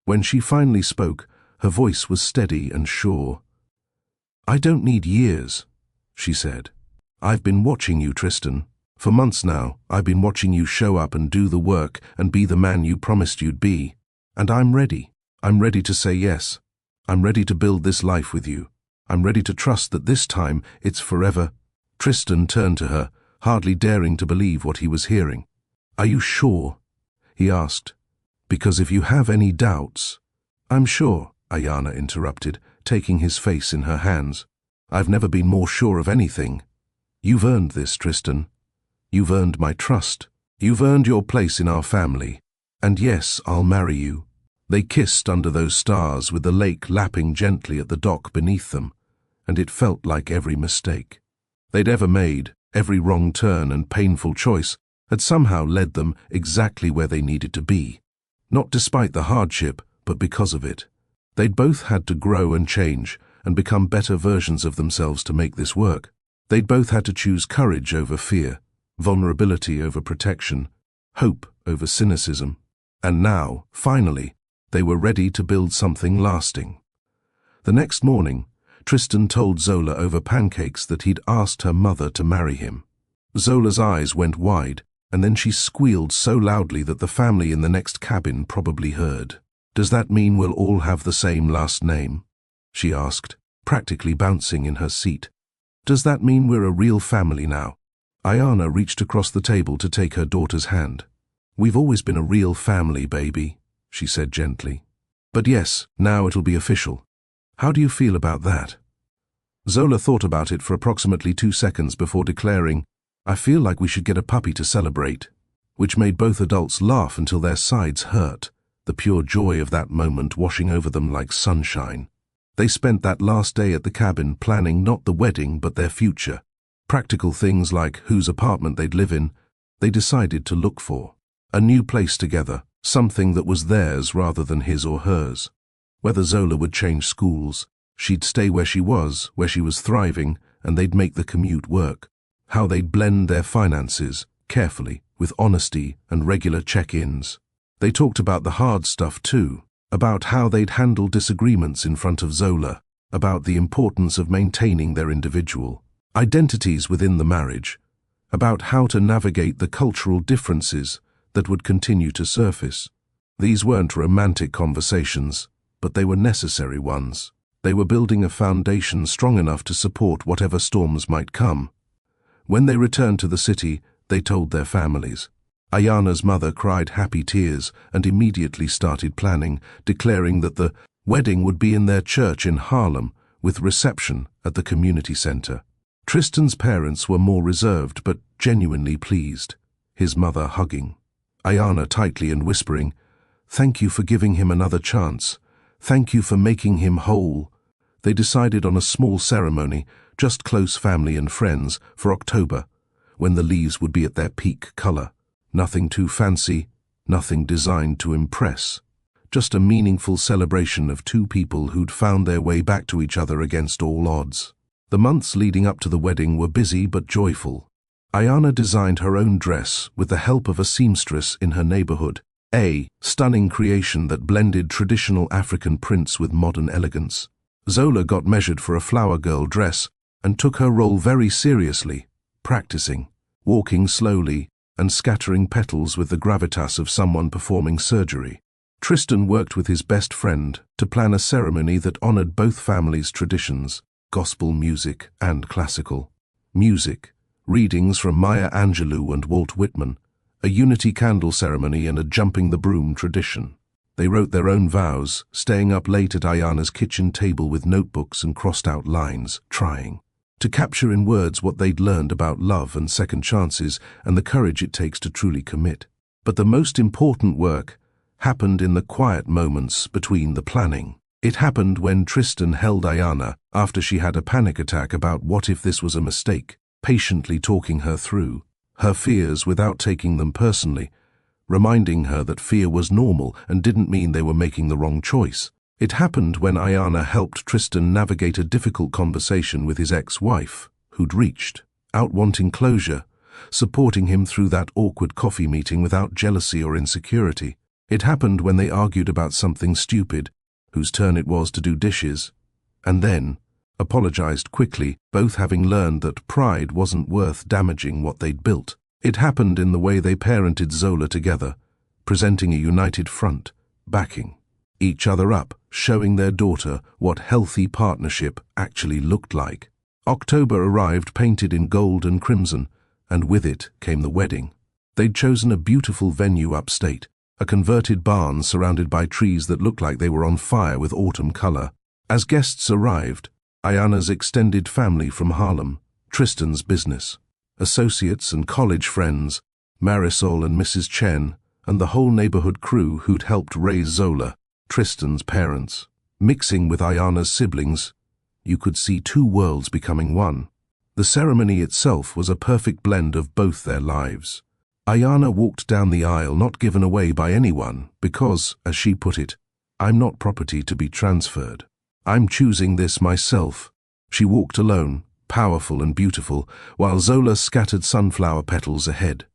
A: When she finally spoke, her voice was steady and sure. "I don't need years," she said. "I've been watching you, Tristan. For months now, I've been watching you show up and do the work and be the man you promised you'd be. And I'm ready. I'm ready to say yes. I'm ready to build this life with you. I'm ready to trust that this time it's forever." Tristan turned to her, hardly daring to believe what he was hearing. "Are you sure?" he asked. "Because if you have any doubts—" "I'm sure," Ayana interrupted, taking his face in her hands. "I've never been more sure of anything. You've earned this, Tristan. You've earned my trust. You've earned your place in our family. And yes, I'll marry you." They kissed under those stars with the lake lapping gently at the dock beneath them, and it felt like every mistake they'd ever made, every wrong turn and painful choice, had somehow led them exactly where they needed to be. Not despite the hardship, but because of it. They'd both had to grow and change and become better versions of themselves to make this work. They'd both had to choose courage over fear, vulnerability over protection, hope over cynicism. And now, finally, they were ready to build something lasting. The next morning, Tristan told Zola over pancakes that he'd asked her mother to marry him. Zola's eyes went wide, and then she squealed so loudly that the family in the next cabin probably heard. "Does that mean we'll all have the same last name?" she asked, practically bouncing in her seat. "Does that mean we're a real family now?" Ayana reached across the table to take her daughter's hand. "We've always been a real family, baby," she said gently. "But yes, now it'll be official. How do you feel about that?" Zola thought about it for approximately 2 seconds before declaring, "I feel like we should get a puppy to celebrate," which made both adults laugh until their sides hurt, the pure joy of that moment washing over them like sunshine. They spent that last day at the cabin planning not the wedding but their future. Practical things like whose apartment they'd live in, they decided to look for. A new place together, something that was theirs rather than his or hers. Whether Zola would change schools, she'd stay where she was thriving, and they'd make the commute work. How they'd blend their finances, carefully, with honesty and regular check-ins. They talked about the hard stuff too, about how they'd handle disagreements in front of Zola, about the importance of maintaining their individual identities within the marriage, about how to navigate the cultural differences that would continue to surface. These weren't romantic conversations, but they were necessary ones. They were building a foundation strong enough to support whatever storms might come. When they returned to the city, they told their families. Ayana's mother cried happy tears and immediately started planning, declaring that the wedding would be in their church in Harlem, with reception at the community center. Tristan's parents were more reserved but genuinely pleased, his mother hugging Ayana tightly and whispering, "Thank you for giving him another chance. Thank you for making him whole." They decided on a small ceremony, just close family and friends, for October, when the leaves would be at their peak color. Nothing too fancy, nothing designed to impress. Just a meaningful celebration of two people who'd found their way back to each other against all odds. The months leading up to the wedding were busy but joyful. Ayana designed her own dress with the help of a seamstress in her neighborhood, a stunning creation that blended traditional African prints with modern elegance. Zola got measured for a flower girl dress and took her role very seriously, practicing, walking slowly and scattering petals with the gravitas of someone performing surgery. Tristan worked with his best friend to plan a ceremony that honored both families' traditions, gospel music and classical music, readings from Maya Angelou and Walt Whitman, a unity candle ceremony and a jumping the broom tradition. They wrote their own vows, staying up late at Ayana's kitchen table with notebooks and crossed-out lines, trying to capture in words what they'd learned about love and second chances and the courage it takes to truly commit. But the most important work happened in the quiet moments between the planning. It happened when Tristan held Ayana after she had a panic attack about what if this was a mistake, patiently talking her through her fears without taking them personally, reminding her that fear was normal and didn't mean they were making the wrong choice. It happened when Ayana helped Tristan navigate a difficult conversation with his ex-wife, who'd reached out wanting closure, supporting him through that awkward coffee meeting without jealousy or insecurity. It happened when they argued about something stupid, whose turn it was to do dishes, and then apologized quickly, both having learned that pride wasn't worth damaging what they'd built. It happened in the way they parented Zola together, presenting a united front, backing each other up, showing their daughter what healthy partnership actually looked like. October arrived painted in gold and crimson, and with it came the wedding. They'd chosen a beautiful venue upstate, a converted barn surrounded by trees that looked like they were on fire with autumn color. As guests arrived, Ayana's extended family from Harlem, Tristan's business, associates and college friends, Marisol and Mrs. Chen, and the whole neighborhood crew who'd helped raise Zola, Tristan's parents. Mixing with Ayana's siblings, you could see two worlds becoming one. The ceremony itself was a perfect blend of both their lives. Ayana walked down the aisle not given away by anyone because, as she put it, "I'm not property to be transferred. I'm choosing this myself." She walked alone, powerful and beautiful, while Zola scattered sunflower petals ahead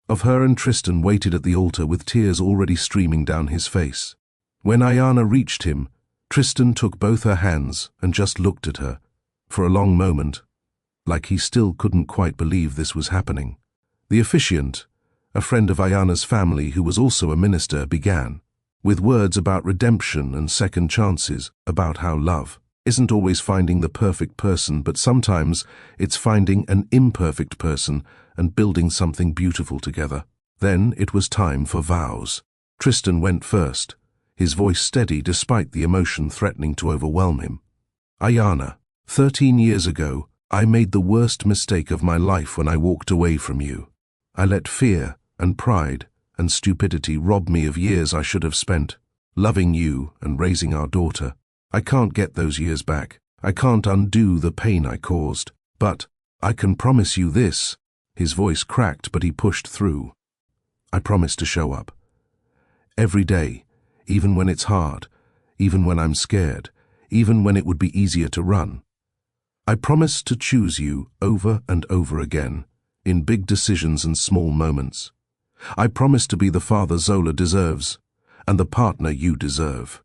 A: of her, and Tristan waited at the altar with tears already streaming down his face. When Ayana reached him, Tristan took both her hands and just looked at her, for a long moment, like he still couldn't quite believe this was happening. The officiant, a friend of Ayana's family who was also a minister, began, with words about redemption and second chances, about how love isn't always finding the perfect person, but sometimes it's finding an imperfect person and building something beautiful together. Then it was time for vows. Tristan went first, his voice steady despite the emotion threatening to overwhelm him. "Ayana, 13 years ago, I made the worst mistake of my life when I walked away from you. I let fear and pride and stupidity rob me of years I should have spent loving you and raising our daughter. I can't get those years back. I can't undo the pain I caused. But I can promise you this." His voice cracked, but he pushed through. "I promise to show up. Every day, even when it's hard, even when I'm scared, even when it would be easier to run. I promise to choose you over and over again, in big decisions and small moments. I promise to be the father Zola deserves, and the partner you deserve.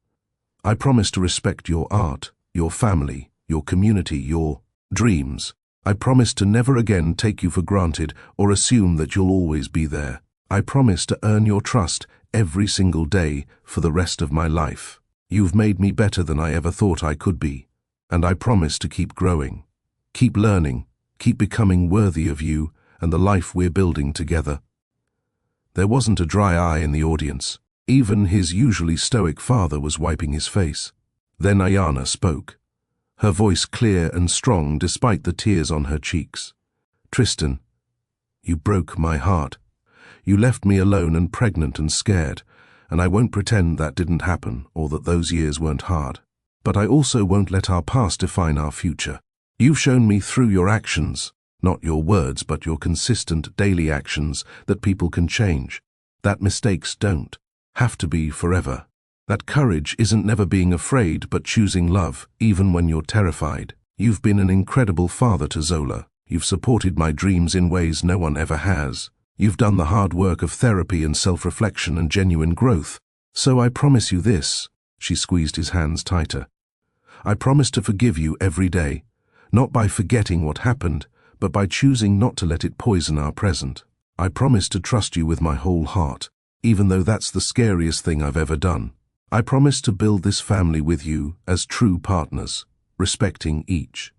A: I promise to respect your art, your family, your community, your dreams. I promise to never again take you for granted or assume that you'll always be there. I promise to earn your trust every single day for the rest of my life. You've made me better than I ever thought I could be, and I promise to keep growing, keep learning, keep becoming worthy of you and the life we're building together." There wasn't a dry eye in the audience. Even his usually stoic father was wiping his face. Then Ayana spoke, her voice clear and strong despite the tears on her cheeks. "Tristan, you broke my heart. You left me alone and pregnant and scared, and I won't pretend that didn't happen or that those years weren't hard. But I also won't let our past define our future. You've shown me through your actions, not your words but your consistent daily actions, that people can change, that mistakes don't have to be forever. That courage isn't never being afraid but choosing love, even when you're terrified. You've been an incredible father to Zola. You've supported my dreams in ways no one ever has. You've done the hard work of therapy and self-reflection and genuine growth. So I promise you this." She squeezed his hands tighter. "I promise to forgive you every day, not by forgetting what happened, but by choosing not to let it poison our present. I promise to trust you with my whole heart, even though that's the scariest thing I've ever done. I promise to build this family with you as true partners, respecting each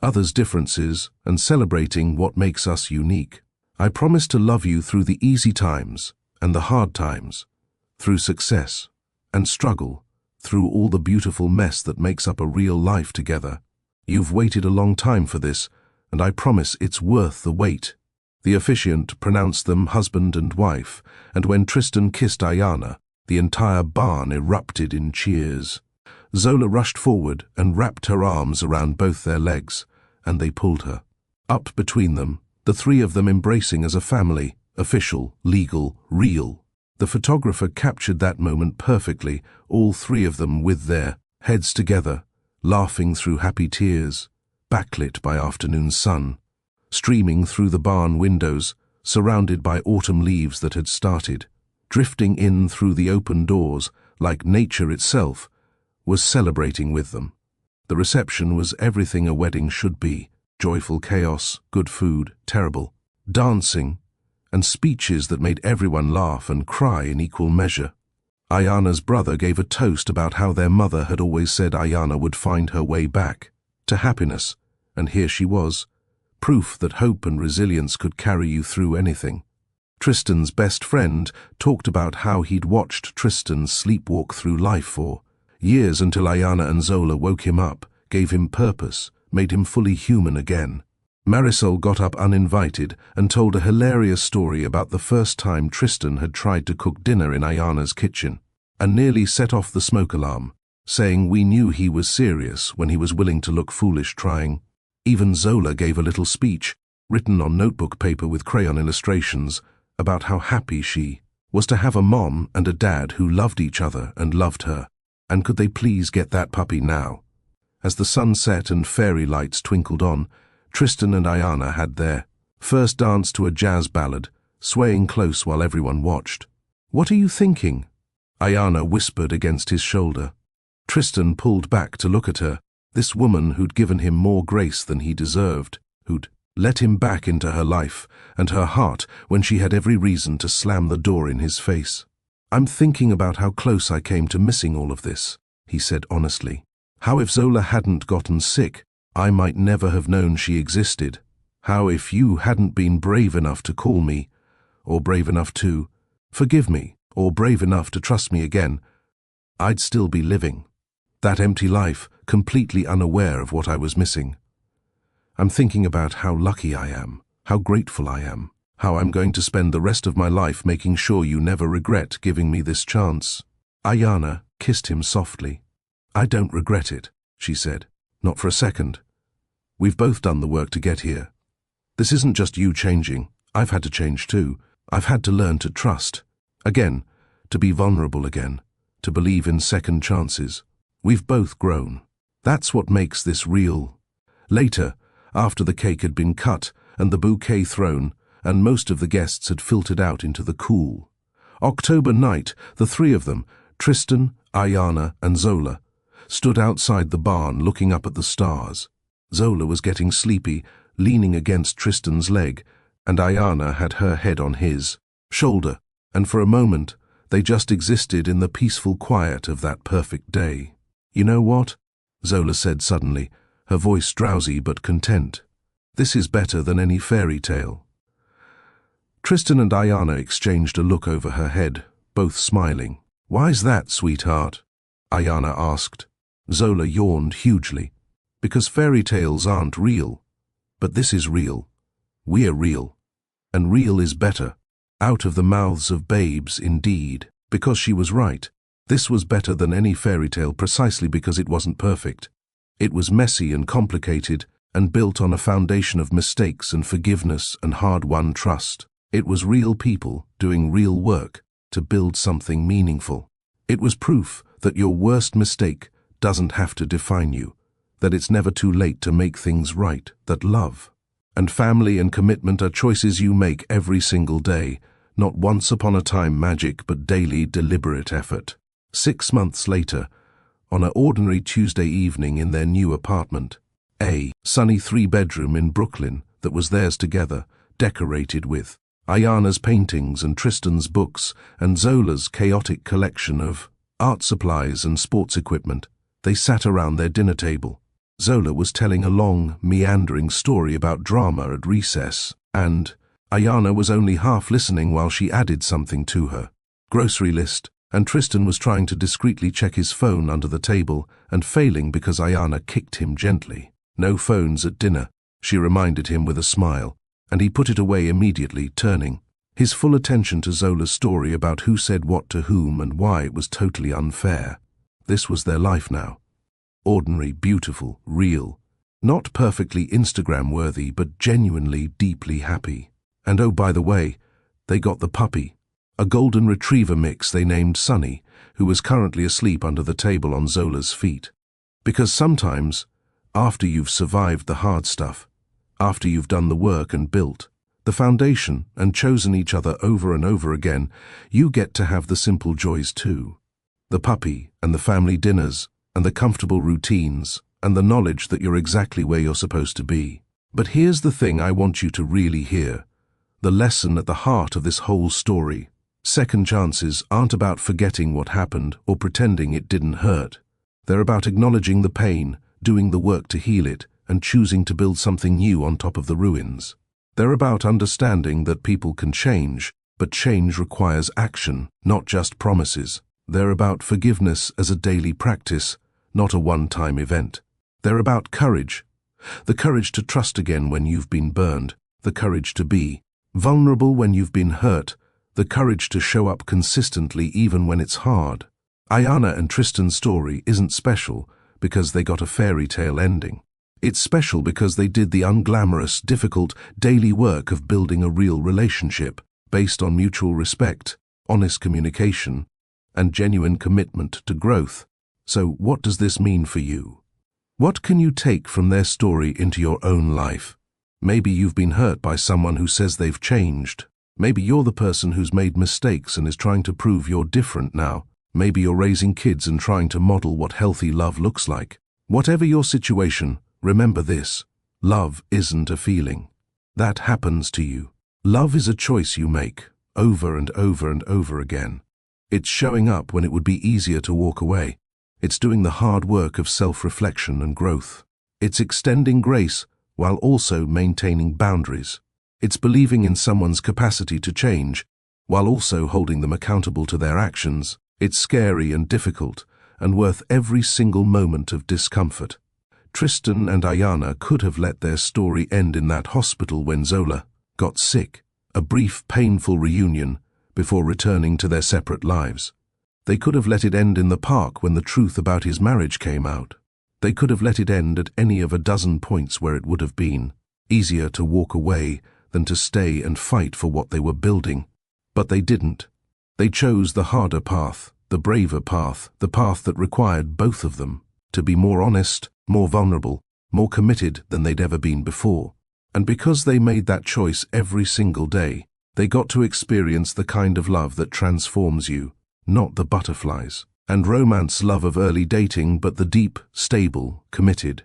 A: other's differences and celebrating what makes us unique. I promise to love you through the easy times and the hard times, through success and struggle, through all the beautiful mess that makes up a real life together. You've waited a long time for this, and I promise it's worth the wait." The officiant pronounced them husband and wife, and when Tristan kissed Ayana, the entire barn erupted in cheers. Zola rushed forward and wrapped her arms around both their legs, and they pulled her up between them, the three of them embracing as a family, official, legal, real. The photographer captured that moment perfectly, all three of them with their heads together, laughing through happy tears, backlit by afternoon sun, streaming through the barn windows, surrounded by autumn leaves that had started, drifting in through the open doors like nature itself was celebrating with them. The reception was everything a wedding should be: joyful chaos, good food, terrible, dancing, and speeches that made everyone laugh and cry in equal measure. Ayana's brother gave a toast about how their mother had always said Ayana would find her way back to happiness, and here she was, proof that hope and resilience could carry you through anything. Tristan's best friend talked about how he'd watched Tristan sleepwalk through life for years until Ayana and Zola woke him up, gave him purpose, made him fully human again. Marisol got up uninvited and told a hilarious story about the first time Tristan had tried to cook dinner in Ayana's kitchen, and nearly set off the smoke alarm, saying we knew he was serious when he was willing to look foolish trying. Even Zola gave a little speech, written on notebook paper with crayon illustrations, about how happy she was to have a mom and a dad who loved each other and loved her, and could they please get that puppy now. As the sun set and fairy lights twinkled on, Tristan and Ayana had their first dance to a jazz ballad, swaying close while everyone watched. "What are you thinking?" Ayana whispered against his shoulder. Tristan pulled back to look at her, this woman who'd given him more grace than he deserved, who'd let him back into her life and her heart when she had every reason to slam the door in his face. "I'm thinking about how close I came to missing all of this," he said honestly. "How if Zola hadn't gotten sick, I might never have known she existed. How if you hadn't been brave enough to call me, or brave enough to forgive me, or brave enough to trust me again, I'd still be living that empty life, completely unaware of what I was missing. I'm thinking about how lucky I am, how grateful I am, how I'm going to spend the rest of my life making sure you never regret giving me this chance." Ayana kissed him softly. "I don't regret it," she said. "Not for a second. We've both done the work to get here. This isn't just you changing. I've had to change too. I've had to learn to trust. Again, to be vulnerable again, to believe in second chances. We've both grown. That's what makes this real." Later, after the cake had been cut and the bouquet thrown, and most of the guests had filtered out into the cool October night, the three of them, Tristan, Ayana, and Zola, stood outside the barn looking up at the stars. Zola was getting sleepy, leaning against Tristan's leg, and Ayana had her head on his shoulder, and for a moment they just existed in the peaceful quiet of that perfect day. "You know what?" Zola said suddenly, her voice drowsy but content. "This is better than any fairy tale." Tristan and Ayana exchanged a look over her head, both smiling. "Why's that, sweetheart?" Ayana asked. Zola yawned hugely. "Because fairy tales aren't real. But this is real. We're real. And real is better. Out of the mouths of babes, indeed." Because she was right. This was better than any fairy tale precisely because it wasn't perfect. It was messy and complicated and built on a foundation of mistakes and forgiveness and hard-won trust. It was real people doing real work to build something meaningful. It was proof that your worst mistake doesn't have to define you, that it's never too late to make things right, that love and family and commitment are choices you make every single day, not once upon a time magic but daily deliberate effort. 6 months later, on an ordinary Tuesday evening in their new apartment, a sunny 3-bedroom in Brooklyn that was theirs together, decorated with Ayana's paintings and Tristan's books and Zola's chaotic collection of art supplies and sports equipment, they sat around their dinner table. Zola was telling a long, meandering story about drama at recess, and Ayana was only half listening while she added something to her grocery list, and Tristan was trying to discreetly check his phone under the table and failing because Ayana kicked him gently. "No phones at dinner," she reminded him with a smile, and he put it away immediately, turning his full attention to Zola's story about who said what to whom and why it was totally unfair. This was their life now. Ordinary, beautiful, real. Not perfectly Instagram-worthy, but genuinely, deeply happy. And oh, by the way, they got the puppy. a golden retriever mix they named Sunny, who was currently asleep under the table on Zola's feet. Because sometimes, after you've survived the hard stuff, after you've done the work and built the foundation and chosen each other over and over again, you get to have the simple joys too. The puppy and the family dinners and the comfortable routines and the knowledge that you're exactly where you're supposed to be. But here's the thing I want you to really hear. The lesson at the heart of this whole story. Second chances aren't about forgetting what happened or pretending it didn't hurt. They're about acknowledging the pain, doing the work to heal it, and choosing to build something new on top of the ruins. They're about understanding that people can change, but change requires action, not just promises. They're about forgiveness as a daily practice, not a one-time event. They're about courage. The courage to trust again when you've been burned, the courage to be vulnerable when you've been hurt, the courage to show up consistently even when it's hard. Ayana and Tristan's story isn't special because they got a fairy tale ending. It's special because they did the unglamorous, difficult, daily work of building a real relationship based on mutual respect, honest communication, and genuine commitment to growth. So what does this mean for you? What can you take from their story into your own life? Maybe you've been hurt by someone who says they've changed. Maybe you're the person who's made mistakes and is trying to prove you're different now. Maybe you're raising kids and trying to model what healthy love looks like. Whatever your situation, remember this: love isn't a feeling. That happens to you. Love is a choice you make, over and over and over again. It's showing up when it would be easier to walk away. It's doing the hard work of self-reflection and growth. It's extending grace while also maintaining boundaries. It's believing in someone's capacity to change while also holding them accountable to their actions. It's scary and difficult and worth every single moment of discomfort. Tristan and Ayana could have let their story end in that hospital when Zola got sick, a brief, painful reunion before returning to their separate lives. They could have let it end in the park when the truth about his marriage came out. They could have let it end at any of a dozen points where it would have been easier to walk away than to stay and fight for what they were building. But they didn't. They chose the harder path, the braver path, the path that required both of them to be more honest, more vulnerable, more committed than they'd ever been before. And because they made that choice every single day, they got to experience the kind of love that transforms you, not the butterflies and romance love of early dating, but the deep, stable, committed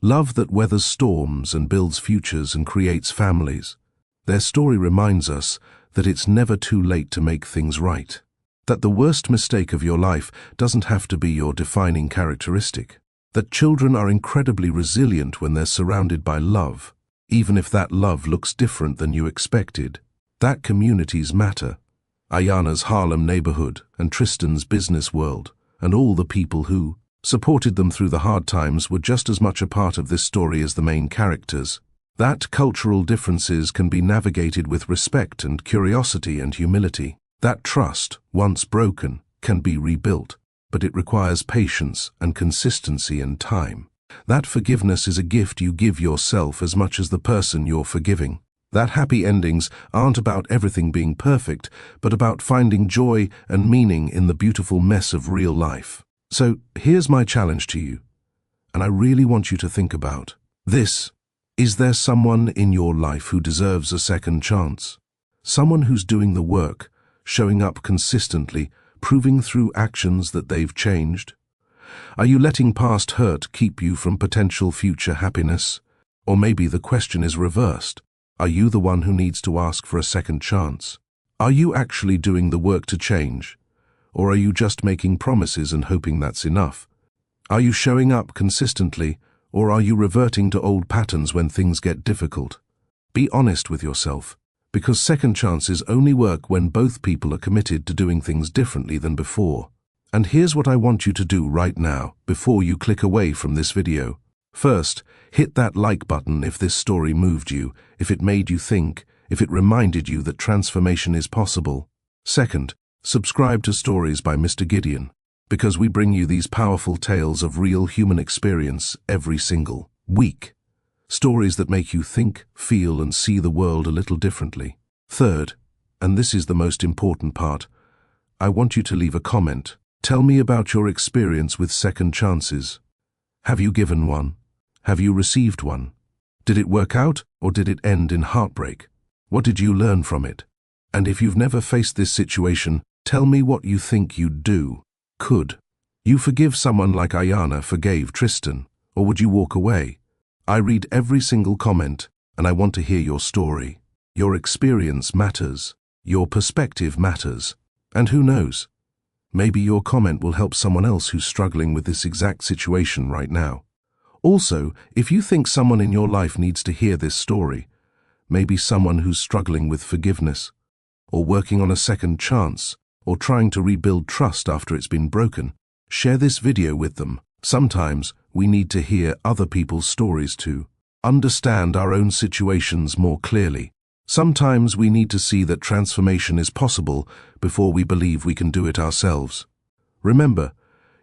A: love that weathers storms and builds futures and creates families. Their story reminds us that it's never too late to make things right, that the worst mistake of your life doesn't have to be your defining characteristic, that children are incredibly resilient when they're surrounded by love, even if that love looks different than you expected, that communities matter. Ayana's Harlem neighborhood and Tristan's business world and all the people who supported them through the hard times were just as much a part of this story as the main characters. That cultural differences can be navigated with respect and curiosity and humility. That trust, once broken, can be rebuilt, but it requires patience and consistency and time. That forgiveness is a gift you give yourself as much as the person you're forgiving. That happy endings aren't about everything being perfect, but about finding joy and meaning in the beautiful mess of real life. So here's my challenge to you, and I really want you to think about this. Is there someone in your life who deserves a second chance? Someone who's doing the work, showing up consistently, proving through actions that they've changed? Are you letting past hurt keep you from potential future happiness? Or maybe the question is reversed. Are you the one who needs to ask for a second chance? Are you actually doing the work to change? Or are you just making promises and hoping that's enough? Are you showing up consistently, or are you reverting to old patterns when things get difficult? Be honest with yourself, because second chances only work when both people are committed to doing things differently than before. And here's what I want you to do right now, before you click away from this video. First, hit that like button if this story moved you, if it made you think, if it reminded you that transformation is possible. Second, subscribe to Stories by Mr. Gideon, because we bring you these powerful tales of real human experience every single week. Stories that make you think, feel, and see the world a little differently. Third, And this is the most important part. I want you to leave a comment. Tell me about your experience with second chances. Have you given one? Have you received one? Did it work out, or did it end in heartbreak? What did you learn from it? And if you've never faced this situation, tell me what you think you'd do. Could you forgive someone like Ayana forgave Tristan, or would you walk away? I read every single comment, and I want to hear your story. Your experience matters. Your perspective matters. And who knows? Maybe your comment will help someone else who's struggling with this exact situation right now. Also, if you think someone in your life needs to hear this story, maybe someone who's struggling with forgiveness, or working on a second chance, or trying to rebuild trust after it's been broken, share this video with them. Sometimes we need to hear other people's stories to understand our own situations more clearly. Sometimes we need to see that transformation is possible before we believe we can do it ourselves. Remember,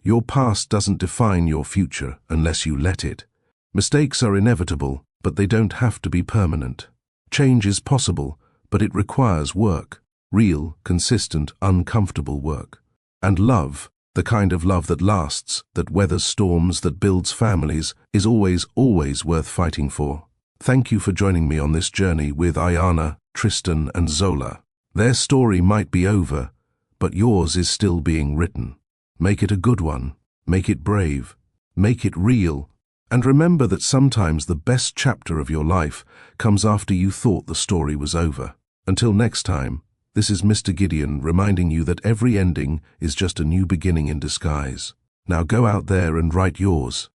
A: your past doesn't define your future unless you let it. Mistakes are inevitable, but they don't have to be permanent. Change is possible, but it requires work. Real, consistent, uncomfortable work. And love, the kind of love that lasts, that weathers storms, that builds families, is always worth fighting for. Thank you for joining me on this journey with Ayana, Tristan, and Zola. Their story might be over, but yours is still being written. Make it a good one. Make it brave. Make it real. And remember that sometimes the best chapter of your life comes after you thought the story was over. Until next time, this is Mr. Gideon reminding you that every ending is just a new beginning in disguise. Now go out there and write yours.